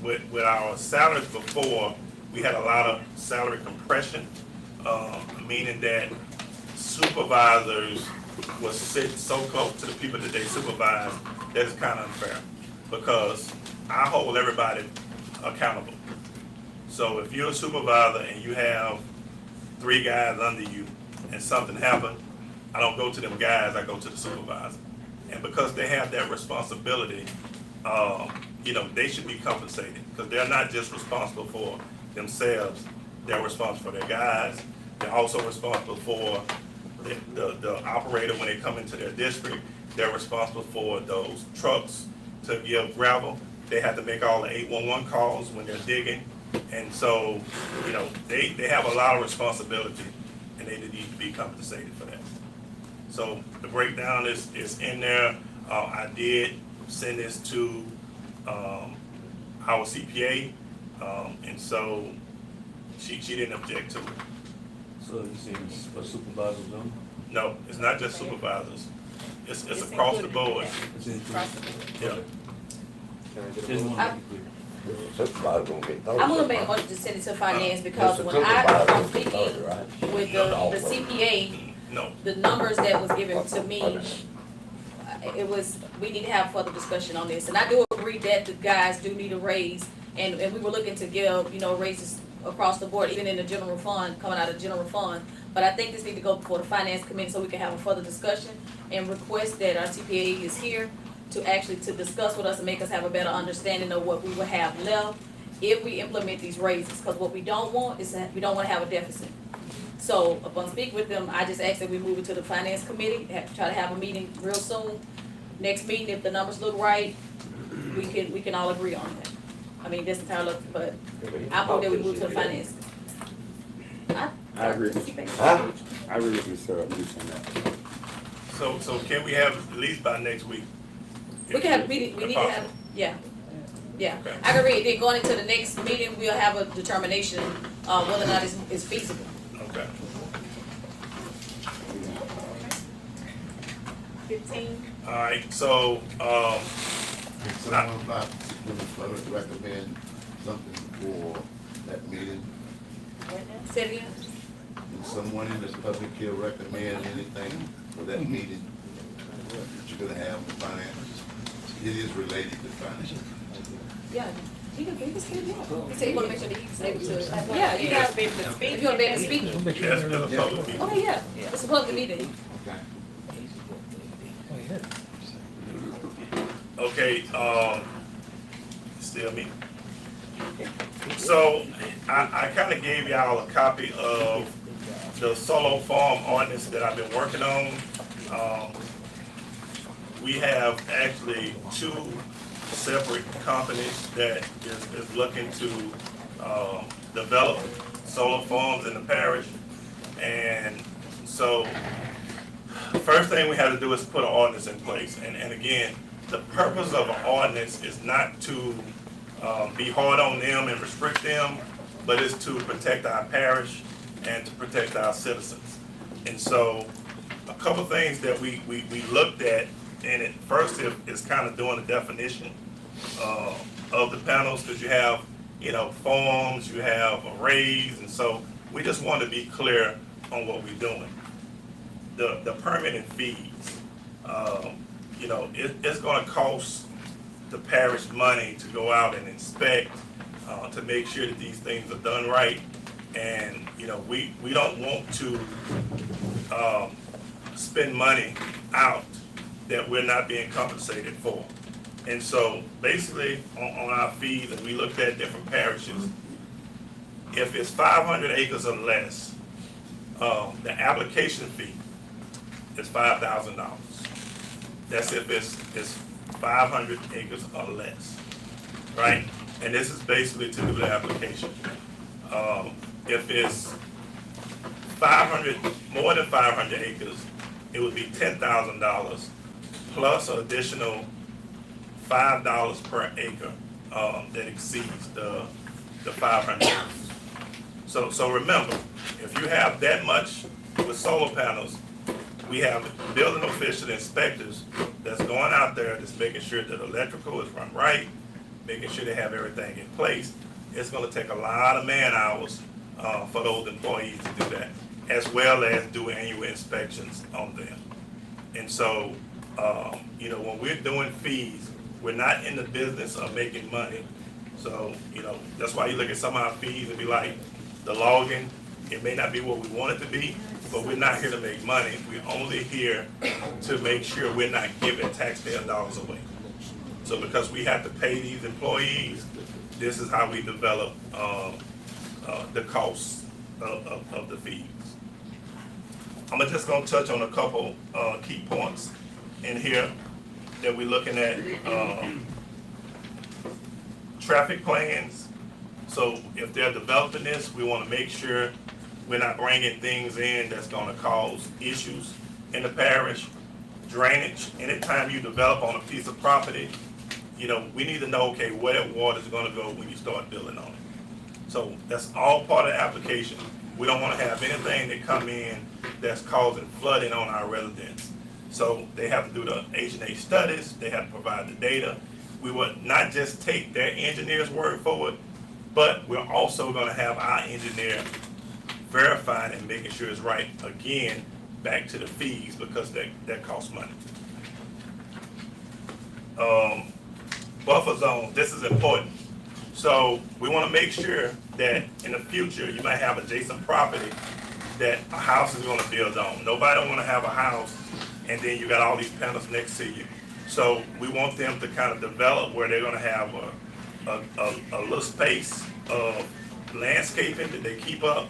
with our salaries before, we had a lot of salary compression, meaning that supervisors will sit so close to the people that they supervise that it's kind of unfair, because I hold everybody accountable. So if you're a supervisor and you have 3 guys under you and something happened, I don't go to them guys, I go to the supervisor. And because they have that responsibility, they should be compensated, because they're not just responsible for themselves, they're responsible for their guys. They're also responsible for the operator when they come into their district. They're responsible for those trucks to give gravel. They have to make all the 811 calls when they're digging. And so, they have a lot of responsibility, and they need to be compensated for that. So the breakdown is in there. I did send this to our CPA, and so she didn't object to it. So you say it's for supervisors only? No, it's not just supervisors. It's across the board. It's in Across the board. Yeah. Can I get a Just motion? want to be clear. Supervisor gonna get 30. I'm gonna make a motion to send it to finance because Mr. when Supervisor I'm gonna get speaking 30, right? with the CPA, No, the numbers that was given to me, Okay. it was, we need to have further discussion on this. And I do agree that the guys do need a raise, and we were looking to give, raises across the board, even in the general fund, coming out of the general fund. But I think this need to go before the finance committee so we can have a further discussion and request that our CPA is here to discuss with us and make us have a better understanding of what we will have left if we implement these raises. Because what we don't want is that we don't want to have a deficit. So upon speaking with them, I just asked that we move it to the finance committee, try to have a meeting real soon. Next meeting, if the numbers look right, we can all agree on that. I mean, this entire look, but I move that we move to the finance. I agree. Huh? I agree with Mr. Muse on that. so can we have at least by next week? We can have, we need to have, yeah. Okay. I can read, then going into the next meeting, we'll have a determination, whether or not it's feasible. Okay. 15. All right, so, Someone about to recommend something for that meeting. Say it again? Can someone in this public here recommend anything for that meeting that you're gonna have with finance? It is related to finance. Yeah. He can speak, yeah. He said he wanna make sure that he's able to, yeah, you You got, gotta be able to speak. if you wanna be able to speak. yes, for the public meeting. Oh, yeah, it's a public meeting. Okay, still me. So, I kinda gave y'all a copy of the solo farm ordinance that I've been working on. We have actually 2 separate companies that is looking to, develop solar farms in the parish. And so, first thing we have to do is put an ordinance in place. And again, the purpose of an ordinance is not to be hard on them and restrict them, but it's to protect our parish and to protect our citizens. And so, a couple things that we looked at, and at first is kind of doing a definition of the panels, because you have, farms, you have arrays, and so we just want to be clear on what we're doing. The permitting fees, it's gonna cost the parish money to go out and inspect, to make sure that these things are done right. And, we don't want to, spend money out that we're not being compensated for. And so basically on our fees, and we looked at different parishes, if it's 500 acres or less, the application fee is $5,000. That's if it's 500 acres or less, right? And this is basically to do the application. If it's 500, more than 500 acres, it would be $10,000 plus an additional $5 per acre that exceeds the 500 acres. So remember, if you have that much with solar panels, we have building official inspectors that's going out there that's making sure that electrical is run right, making sure they have everything in place. It's gonna take a lot of man hours for those employees to do that, as well as do annual inspections on them. And so, when we're doing fees, we're not in the business of making money. So, that's why you look at some of our fees and be like, the logging, it may not be what we want it to be, but we're not here to make money. We're only here to make sure we're not giving taxpayer dollars away. So because we have to pay these employees, this is how we develop the costs of the fees. I'm just gonna touch on a couple key points in here that we're looking at. Traffic plans. So if they're developing this, we wanna make sure we're not bringing things in that's gonna cause issues in the parish. Drainage, anytime you develop on a piece of property, we need to know, okay, where that water's gonna go when you start building on it. So that's all part of the application. We don't wanna have anything that come in that's causing flooding on our residents. So they have to do the H&H studies, they have to provide the data. We would not just take their engineer's word for it, but we're also gonna have our engineer verifying and making sure it's right. Again, back to the fees, because that costs money. Buffer zones, this is important. So we wanna make sure that in the future, you might have adjacent property that a house is gonna build on. Nobody wanna have a house and then you got all these panels next to you. So we want them to kind of develop where they're gonna have a little space of landscaping that they keep up.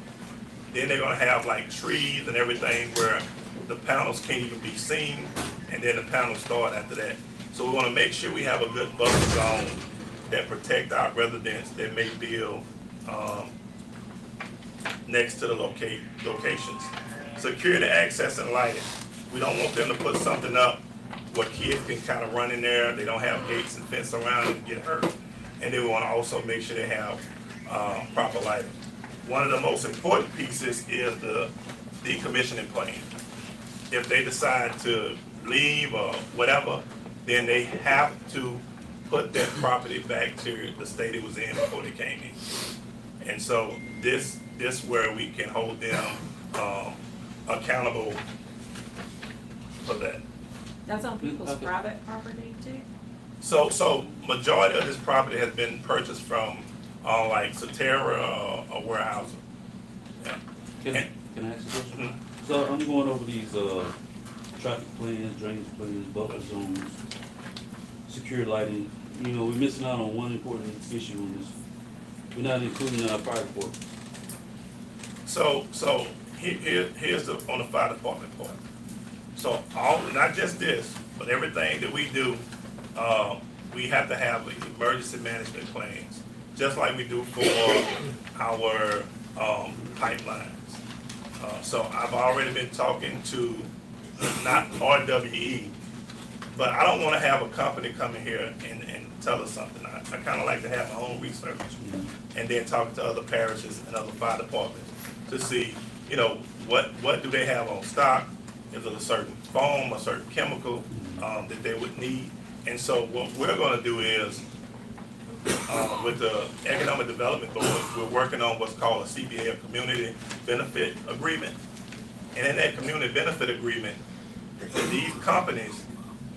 Then they're gonna have like trees and everything where the panels can't even be seen, and then the panels start after that. So we wanna make sure we have a good buffer zone that protect our residents that may build next to the locations. Security, access, and lighting. We don't want them to put something up where kids can kind of run in there, they don't have gates and fence around and get hurt. And then we wanna also make sure they have proper lighting. One of the most important pieces is the decommissioning plan. If they decide to leave or whatever, then they have to put that property back to the state it was in before they came in. And so this where we can hold them accountable for that. That's on people's private property too? So majority of this property has been purchased from like Soterra or Weyerhaeuser. Yeah. Can I ask a question? So I'm going over these traffic plans, drainage plans, buffer zones, secure lighting. We're missing out on one important issue on this. We're not including our fire department. So here's on the fire department part. So not just this, but everything that we do, we have to have emergency management plans, just like we do for our pipelines. So I've already been talking to, not RWE, but I don't want to have a company come in here and tell us something. I kind of like to have my own research and then talk to other parishes and other fire departments to see, what do they have on stock? Is it a certain foam, a certain chemical that they would need? And so what we're going to do is, with the Economic Development Board, we're working on what's called a CBA, a Community Benefit Agreement. And in that Community Benefit Agreement, these companies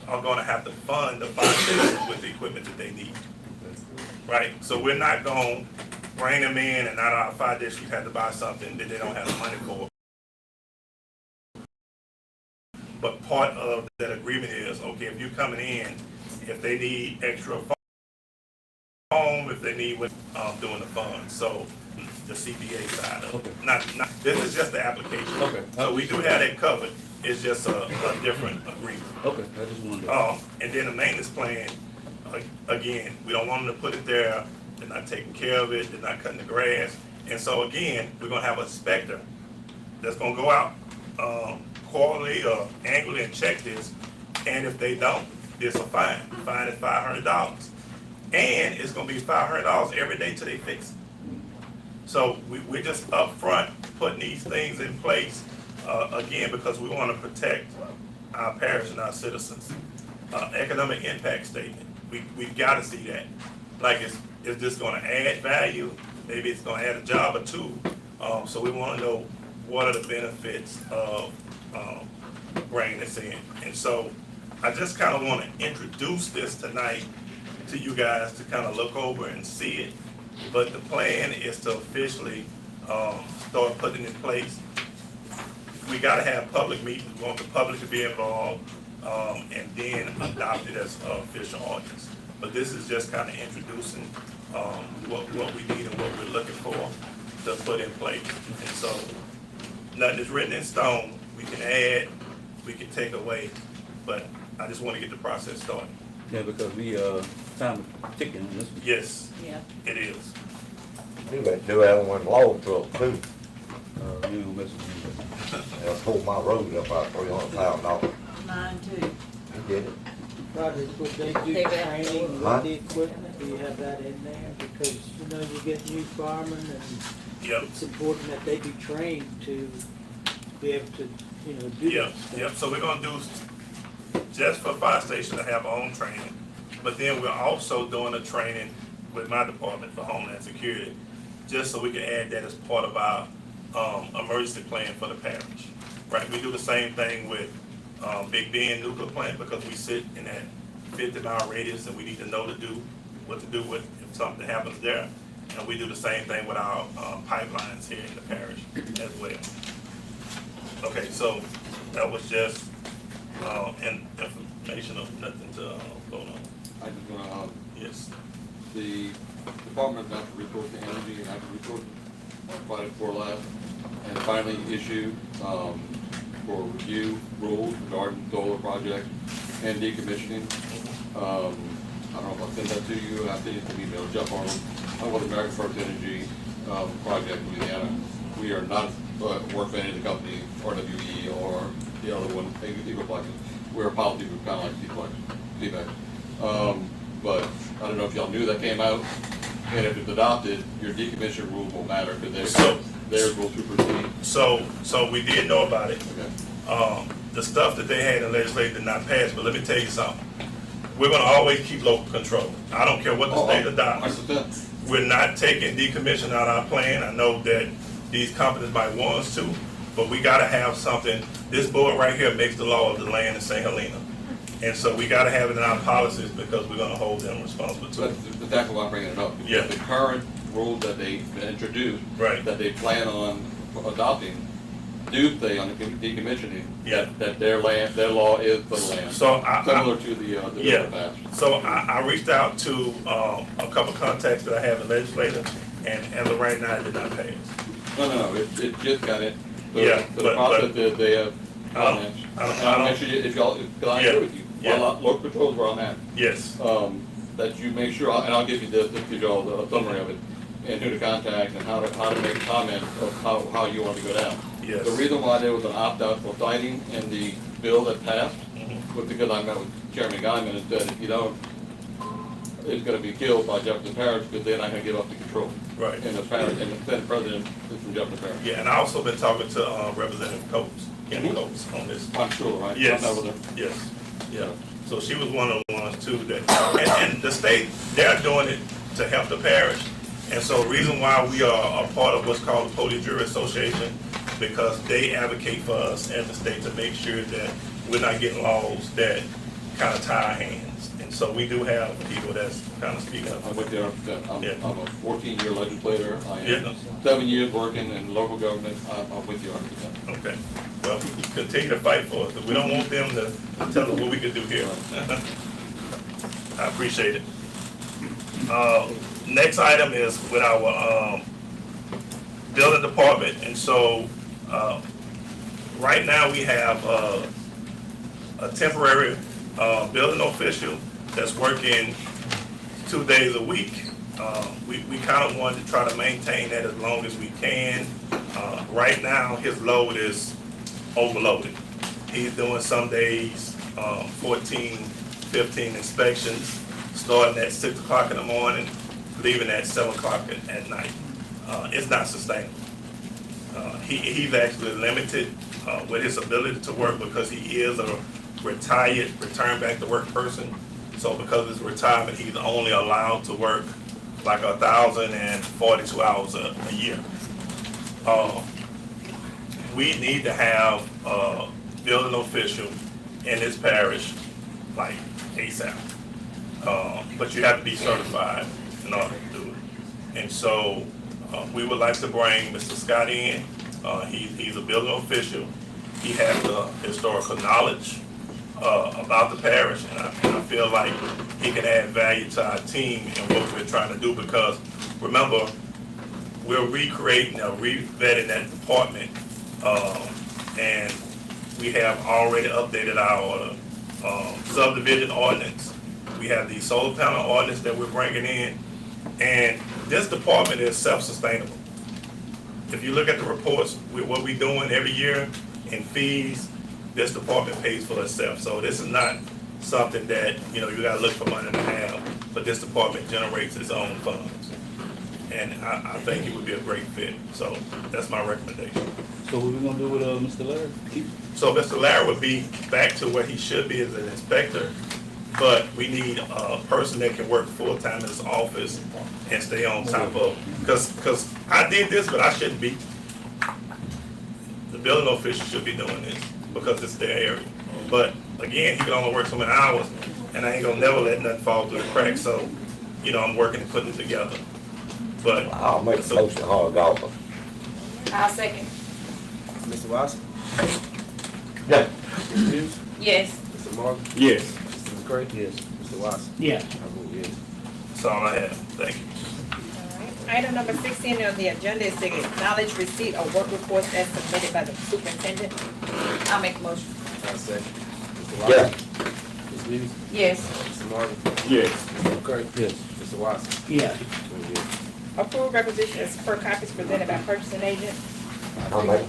are gonna have to fund the fire station with the equipment that they need. Right, so we're not gonna bring them in and not our fire district have to buy something that they don't have the money for. But part of that agreement is, okay, if you're coming in, if they need extra foam, if they need what, doing the funds, so the CPA side of it. Okay. Not, this is just the application. Okay. So we do have that covered, it's just a different agreement. Okay, I just wanted to. And then the maintenance plan, again, we don't want them to put it there, they're not taking care of it, they're not cutting the grass. And so again, we're gonna have a inspector that's gonna go out, quarterly or annually and check this. And if they don't, there's a fine. The fine is $500. And it's gonna be $500 every day till they fix it. So we're just upfront putting these things in place, again, because we wanna protect our parish and our citizens. Economic impact statement, we've gotta see that. Like, is this gonna add value? Maybe it's gonna add a job or two. So we wanna know what are the benefits of, bringing this in. And so I just kinda wanna introduce this tonight to you guys to kinda look over and see it. But the plan is to officially, start putting it in place. We gotta have public meetings, we want the public to be involved, and then adopt it as official ordinance. But this is just kinda introducing, what we need and what we're looking for to put in place. And so, nothing is written in stone, we can add, we can take away, but I just wanna get the process started. Yeah, because we, time ticking on this one. Yes, Yeah. it is. You better do that one log truck too. We ain't gonna mess with you. They'll pull my road up about $300,000. Mine too. You get it? Roger, would they do They will. training Huh? with the equipment? Do you have that in there? Because, you know, you get new firemen and Yep, it's important that they be trained to be able to, you know, do yep, that stuff. yep. So we're gonna do, just for fire station to have our own training. But then we're also doing a training with my department for Homeland Security, just so we can add that as part of our, emergency plan for the parish. Right, we do the same thing with, Big Bend nuclear plant, because we sit in that 50-mile radius and we need to know what to do with if something happens there. And we do the same thing with our, pipelines here in the parish as well. Okay, so that was just, information of nothing to, vote on. I just wanna, Yes, the Department of Natural Resources and Energy and Natural Resources provided for last and finally issued, for review rules regarding solar projects and decommissioning. I don't know if I sent that to you, I sent you some emails, Jeff Arnold, I'm with American First Energy, project in Louisiana. We are not, work for any of the company, RWE or the other one, Eagle Flex. We're a policy group, kinda like C-Flex. But I don't know if y'all knew that came out, and if it's adopted, your decommission rules will matter, because theirs will supersede. so we did know about it. Okay. The stuff that they had in legislation did not pass, but let me tell you something. We're gonna always keep local control. I don't care what the state adopts. 100%. We're not taking decommission out of our plan. I know that these companies might want us to, but we gotta have something. This board right here makes the law of the land in St. Helena. And so we gotta have it in our policies because we're gonna hold them responsible to it. That's exactly why I'm bringing it up. Because Yeah. the current rules that they introduced, Right. that they plan on adopting, do say on the decommissioning, Yeah. that their land, their law is for the land. So Similar to the Yeah, bill passed. so I reached out to, a couple contacts that I have in legislature, and as of right now, it did not pass. No, it just got it. Yeah, So the but- process is they have I don't- comments. I don't- And I'll make sure, if y'all, because I Yeah, agree with you, yeah. local control is where I'm at. Yes, That you make sure, and I'll give you this, give you all the summary of it, and who to contact and how to make comments of how you want to go down. yes. The reason why there was an opt-out for citing in the bill that passed Mhm. was because I met with Chairman Guyman and said, if you don't, it's gonna be killed by Jefferson Parish, because they're not gonna give up the control. Right. And the Senate President is from Jefferson Parish. Yeah, and I also been talking to, Representative Coates, Kenny Coates, on this. I'm sure, right? Yes, I'm not with her. yes, yeah. So she was one of the ones too that, and the state, they're doing it to help the parish. And so the reason why we are a part of what's called the Police Jury Association, because they advocate for us as the state to make sure that we're not getting laws that kind of tie our hands. And so we do have people that's kind of speaking up. I'm with the architect. I'm Yeah. a 14-year legislator. I Yeah. am 7 years working in local government. I'm with the architect. Okay, well, continue to fight for us, 'cause we don't want them to tell us what we can do here. I appreciate it. Next item is with our, building department, and so, right now we have, a temporary, building official that's working 2 days a week. We kind of wanted to try to maintain that as long as we can. Right now, his load is overloaded. He's doing some days, 14, 15 inspections, starting at 6 o'clock in the morning, leaving at 7 o'clock at night. It's not sustainable. He's actually limited, with his ability to work because he is a retired, return back to work person. So because of his retirement, he's only allowed to work like 1,042 hours a year. We need to have a building official in this parish like ASAP. But you have to be certified in order to do it. And so, we would like to bring Mr. Scott in. He's a building official. He has the historical knowledge, about the parish, and I feel like he can add value to our team and what we're trying to do, because remember, we're recreating or re-vetting that department, and we have already updated our subdivision ordinance. We have the solar panel ordinance that we're bringing in, and this department is self-sustainable. If you look at the reports, what we're doing every year in fees, this department pays for itself. So this is not something that, you gotta look for money to have, but this department generates its own funds. And I think it would be a great fit, so that's my recommendation. So what we gonna do with, Mr. Larry? So Mr. Larry would be back to what he should be as an inspector, but we need a person that can work full-time in his office and stay on top of, because I did this, but I shouldn't be. The building official should be doing this, because it's their area. But again, he can only work so many hours, and I ain't gonna never let nothing fall through the cracks, so, I'm working and putting it together. But. I'll make a motion to hire a golfer. I'll second. Mr. Watson? Yeah. Ms. Hughes? Yes. Mr. Morgan? Yes. Mr. McCray? Yes. Mr. Watson? Yeah. I vote yes. That's all I have. Thank you. Item number 16 on the agenda is to acknowledge receipt of work reports as submitted by the superintendent. I'll make a motion. I second. Mr. Yeah. Watson? Ms. Hughes? Yes. Mr. Morgan? Yes. Mr. McCray? Yes. Mr. Watson? Yeah. I vote yes. Approve requisitions per copies presented by purchasing agent. I'll make,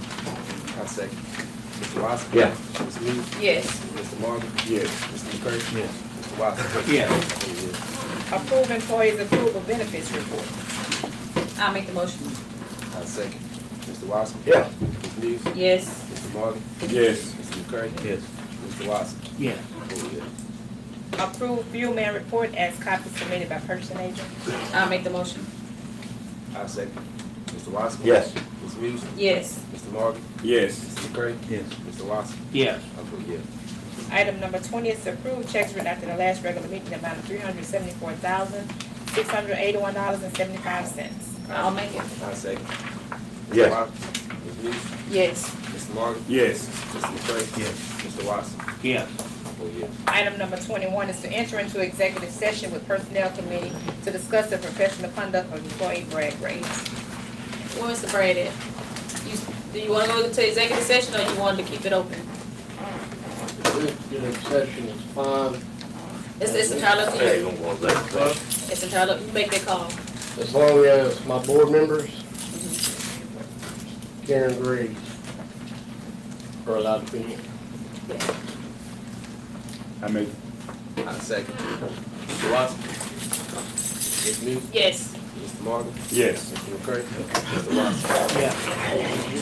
I second. Mr. Watson? Yeah. Ms. Hughes? Yes. Mr. Morgan? Yes. Mr. McCray? Yes. Mr. Watson? Yeah. I vote yes. Approve employees approval benefits report. I'll make the motion. I second. Mr. Watson? yeah. Ms. Hughes? Yes. Mr. Morgan? Yes. Mr. McCray? Yes. Mr. Watson? Yeah. I vote yes. Approve fuel man report as copies submitted by purchasing agent. I'll make the motion. I second. Mr. Watson? Yes. Ms. Hughes? Yes. Mr. Morgan? Yes. Mr. McCray? Yes. Mr. Watson? Yeah. I vote yes. Item number 20 is to approve checks written after the last regular meeting in the amount of $374,681.75. I'll make it. I second. Mr. Yes. Watson? Ms. Hughes? Yes. Mr. Morgan? Yes. Mr. McCray? Yes. Mr. Watson? Yeah. I vote yes. Item number 21 is to enter into executive session with personnel committee to discuss the professional conduct of employee Brad Graves. Where's the Brad at? Do you want to go to executive session, or you want to keep it open? Executive session is fine, It's entirely up to Hey, you. don't want that. It's entirely up, you make that call. as long as my board members, Karen Graves, are allowed to be in. I make. I second. Mr. Watson? Ms. Hughes? Yes, Mr. Morgan? Yes. Mr. McCray? Mr. Watson? Yeah.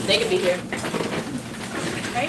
they can be here. Okay?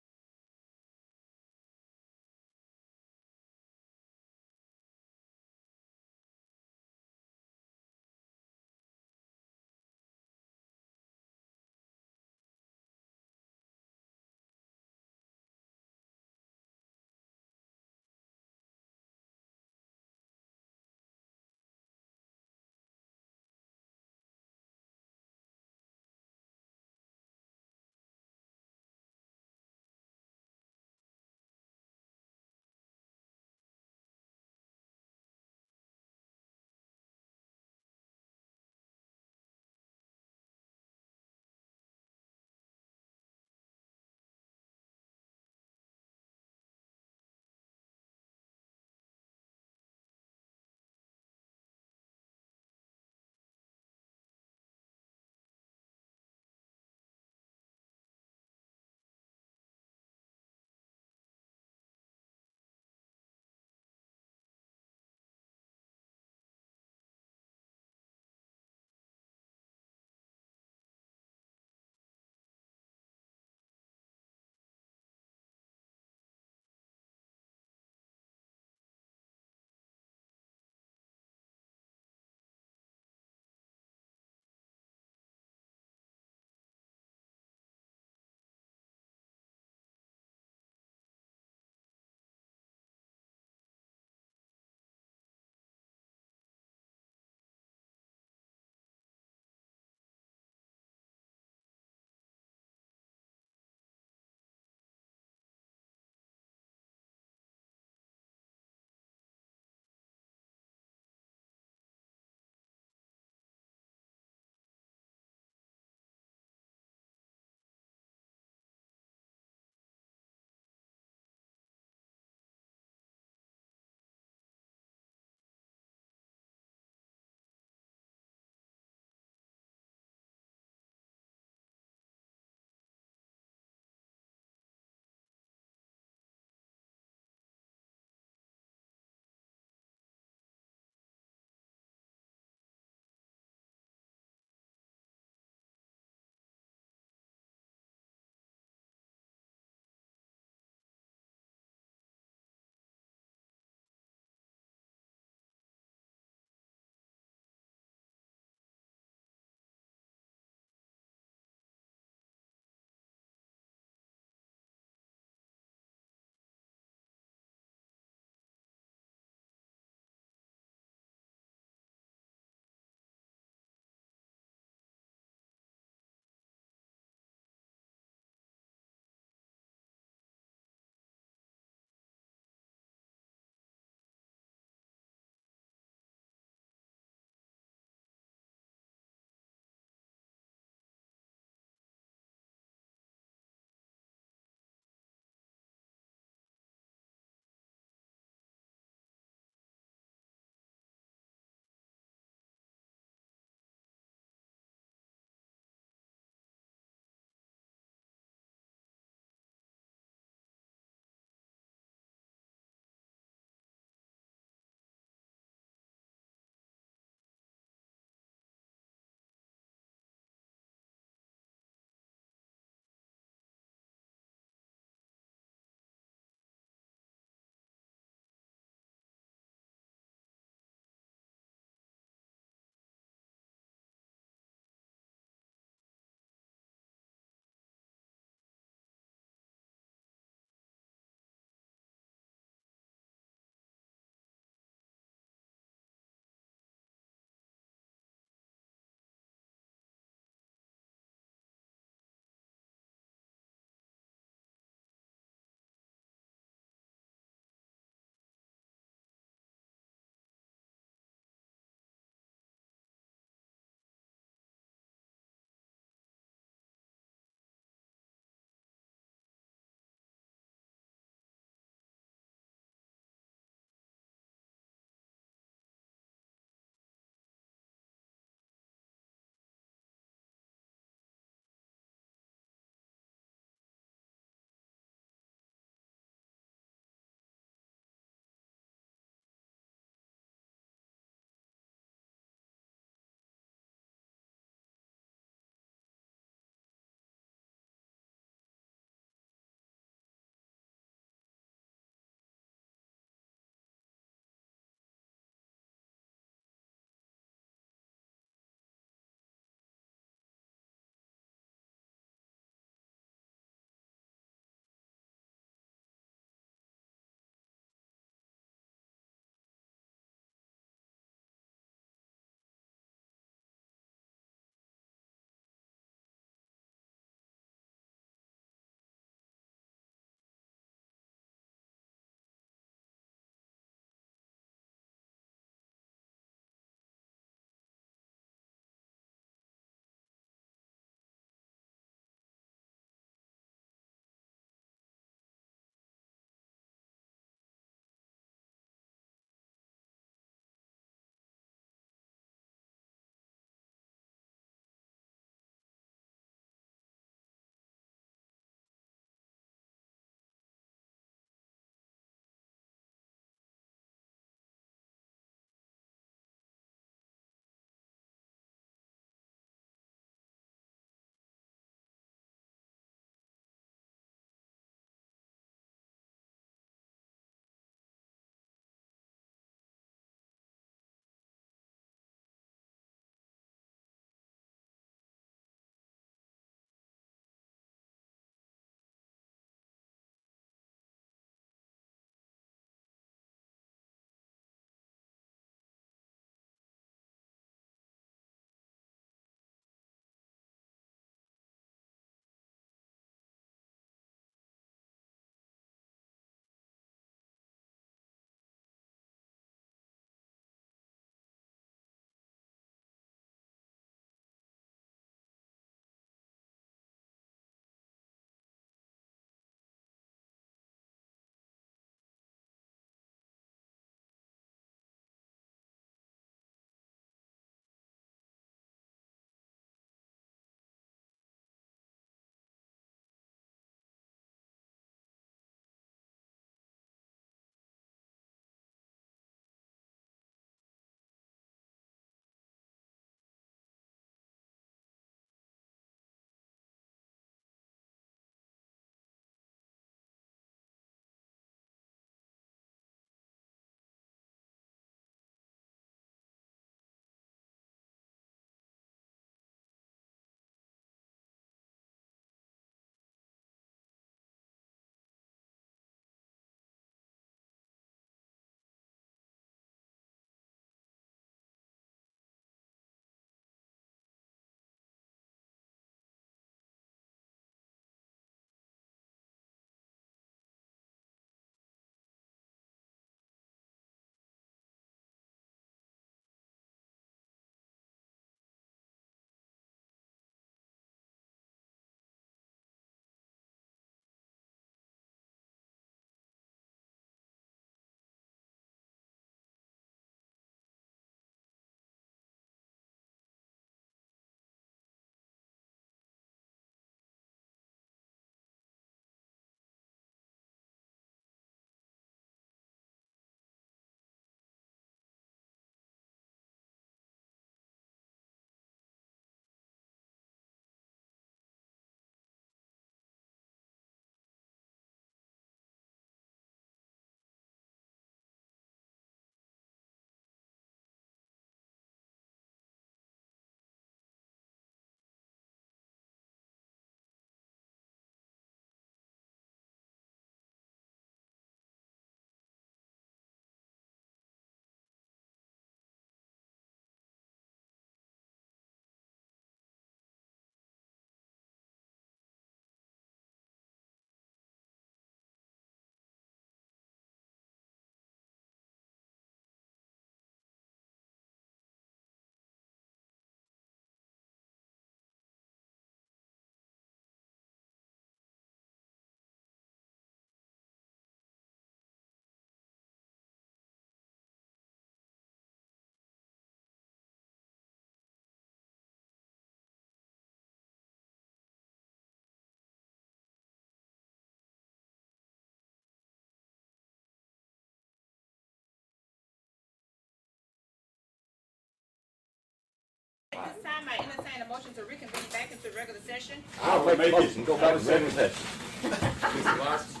a motion to reconvene back into regular session. I'll make a motion, go back to regular session. Mr. Watson?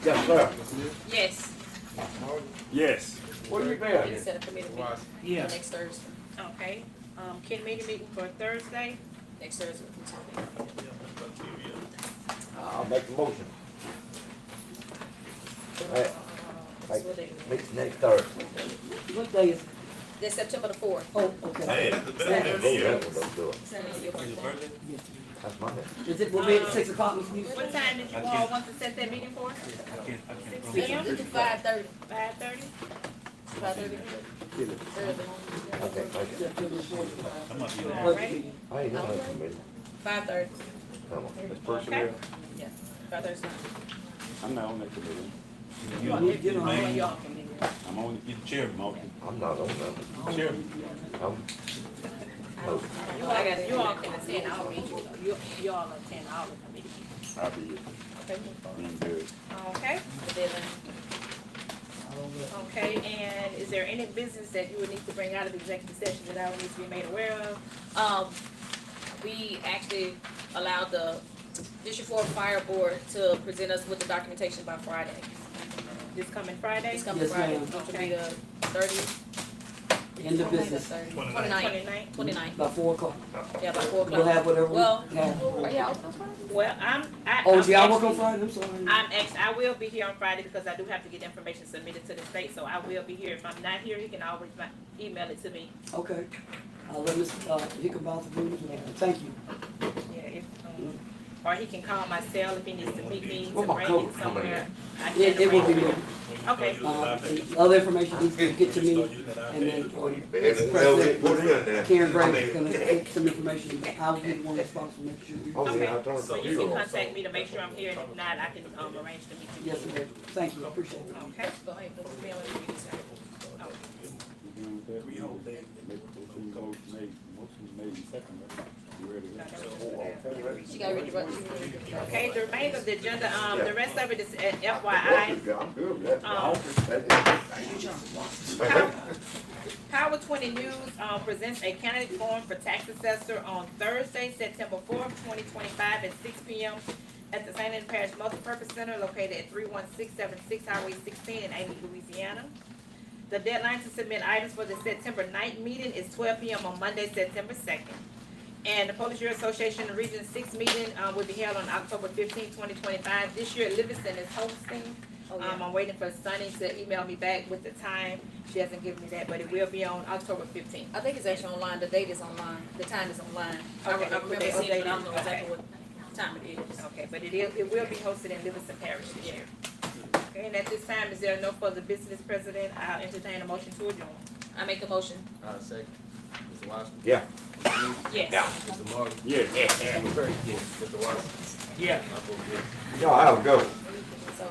Yes, sir. Ms. Smith? Yes. Morgan? Yes. What do you We been? can set a committee meeting Watson? for Yeah. next Thursday. Okay, Kennedy meeting for Thursday. Next Thursday. I'll make a motion. Hey, That's what they do. meet next Thursday. What day is it? That's September the 4th. Oh, okay. Hey, that one don't do it. Saturday, your Is it birthday. birthday? That's Monday. Is it, will be at 6 o'clock, Ms. Neal? What time did you all want to set that meeting for? I can't Six promise. p.m.? We do 5:30. 5:30? 5:30. Early. Okay, thank you. September 4th. I'm not here. All right. I ain't doing that committee. 5:30. Come on. Okay. Yeah. 5:30. I'm not on that committee. You You don't need to get on. man, Y'all can do that. I'm only the chairman, I'm not on that. chairman. No. You all can attend our meeting. You all attend our committee. I'll be here. Okay. Being good. Okay, The deadline. okay, and is there any business that you would need to bring out of executive session that I would need to be made aware of? We actually allowed the District 4 Fire Board to present us with the documentation by Friday. This coming Friday? It's coming Yes, Friday, ma'am. which will be the 30th. End of business, 29th. 29th. by 4 o'clock. Yeah, by 4 o'clock. We'll have whatever we Well, have. are y'all open on Friday? Well, Oh, do y'all work actually- on Friday? I'm sorry. I will be here on Friday because I do have to get information submitted to the state, so I will be here. If I'm not here, he can always email it to me. Okay. I'll let Ms. Hickenbottom know. Thank you. Yeah, if, or he can call my cell if he needs to meet me to Well, my bring coat it coming somewhere. I can It will be arrange there. it. Okay, Other information needs to get to me, and then, or President Karen Gray is gonna get some information, but I'll be the one responsible, make sure. Oh, yeah, I told so her. you can contact me to make sure I'm here, and if not, I can, arrange to meet you. Yes, ma'am. Thank you, I appreciate it. Okay, Go ahead, put the mail in the meeting, sir. She got ready to run. okay, the remainder of the agenda, the rest of it is FYI. I'm good with Power- Power 20 News, presents a candidate forum for tax assessor on Thursday, September 4th, 2025 at 6 p.m. at the St. Anne Parish Multipurpose Center located at 31676 Highway 16 in Amy, Louisiana. The deadline to submit items for the September 9th meeting is 12 p.m. on Monday, September 2nd. And the Police Bureau Association Region 6 meeting, will be held on October 15th, 2025. This year, Livingston is hosting. Oh, yeah. I'm waiting for Sunny to email me back with the time. She hasn't given me that, but it will be on October 15th. I think it's actually online, the date is online, the time is online. Okay, I remember okay, seeing it, but I don't know okay. exactly what time it is. Okay, but it will be hosted in Livingston Parish this year. Okay, and at this time, is there no further business, President? I'll entertain a motion to adjourn. I make a motion. Second. Mr. Watson? Yeah. Yes. Mr. Morgan? Yeah. Mr. Watson? Yeah. I vote yes. Y'all have a go. So,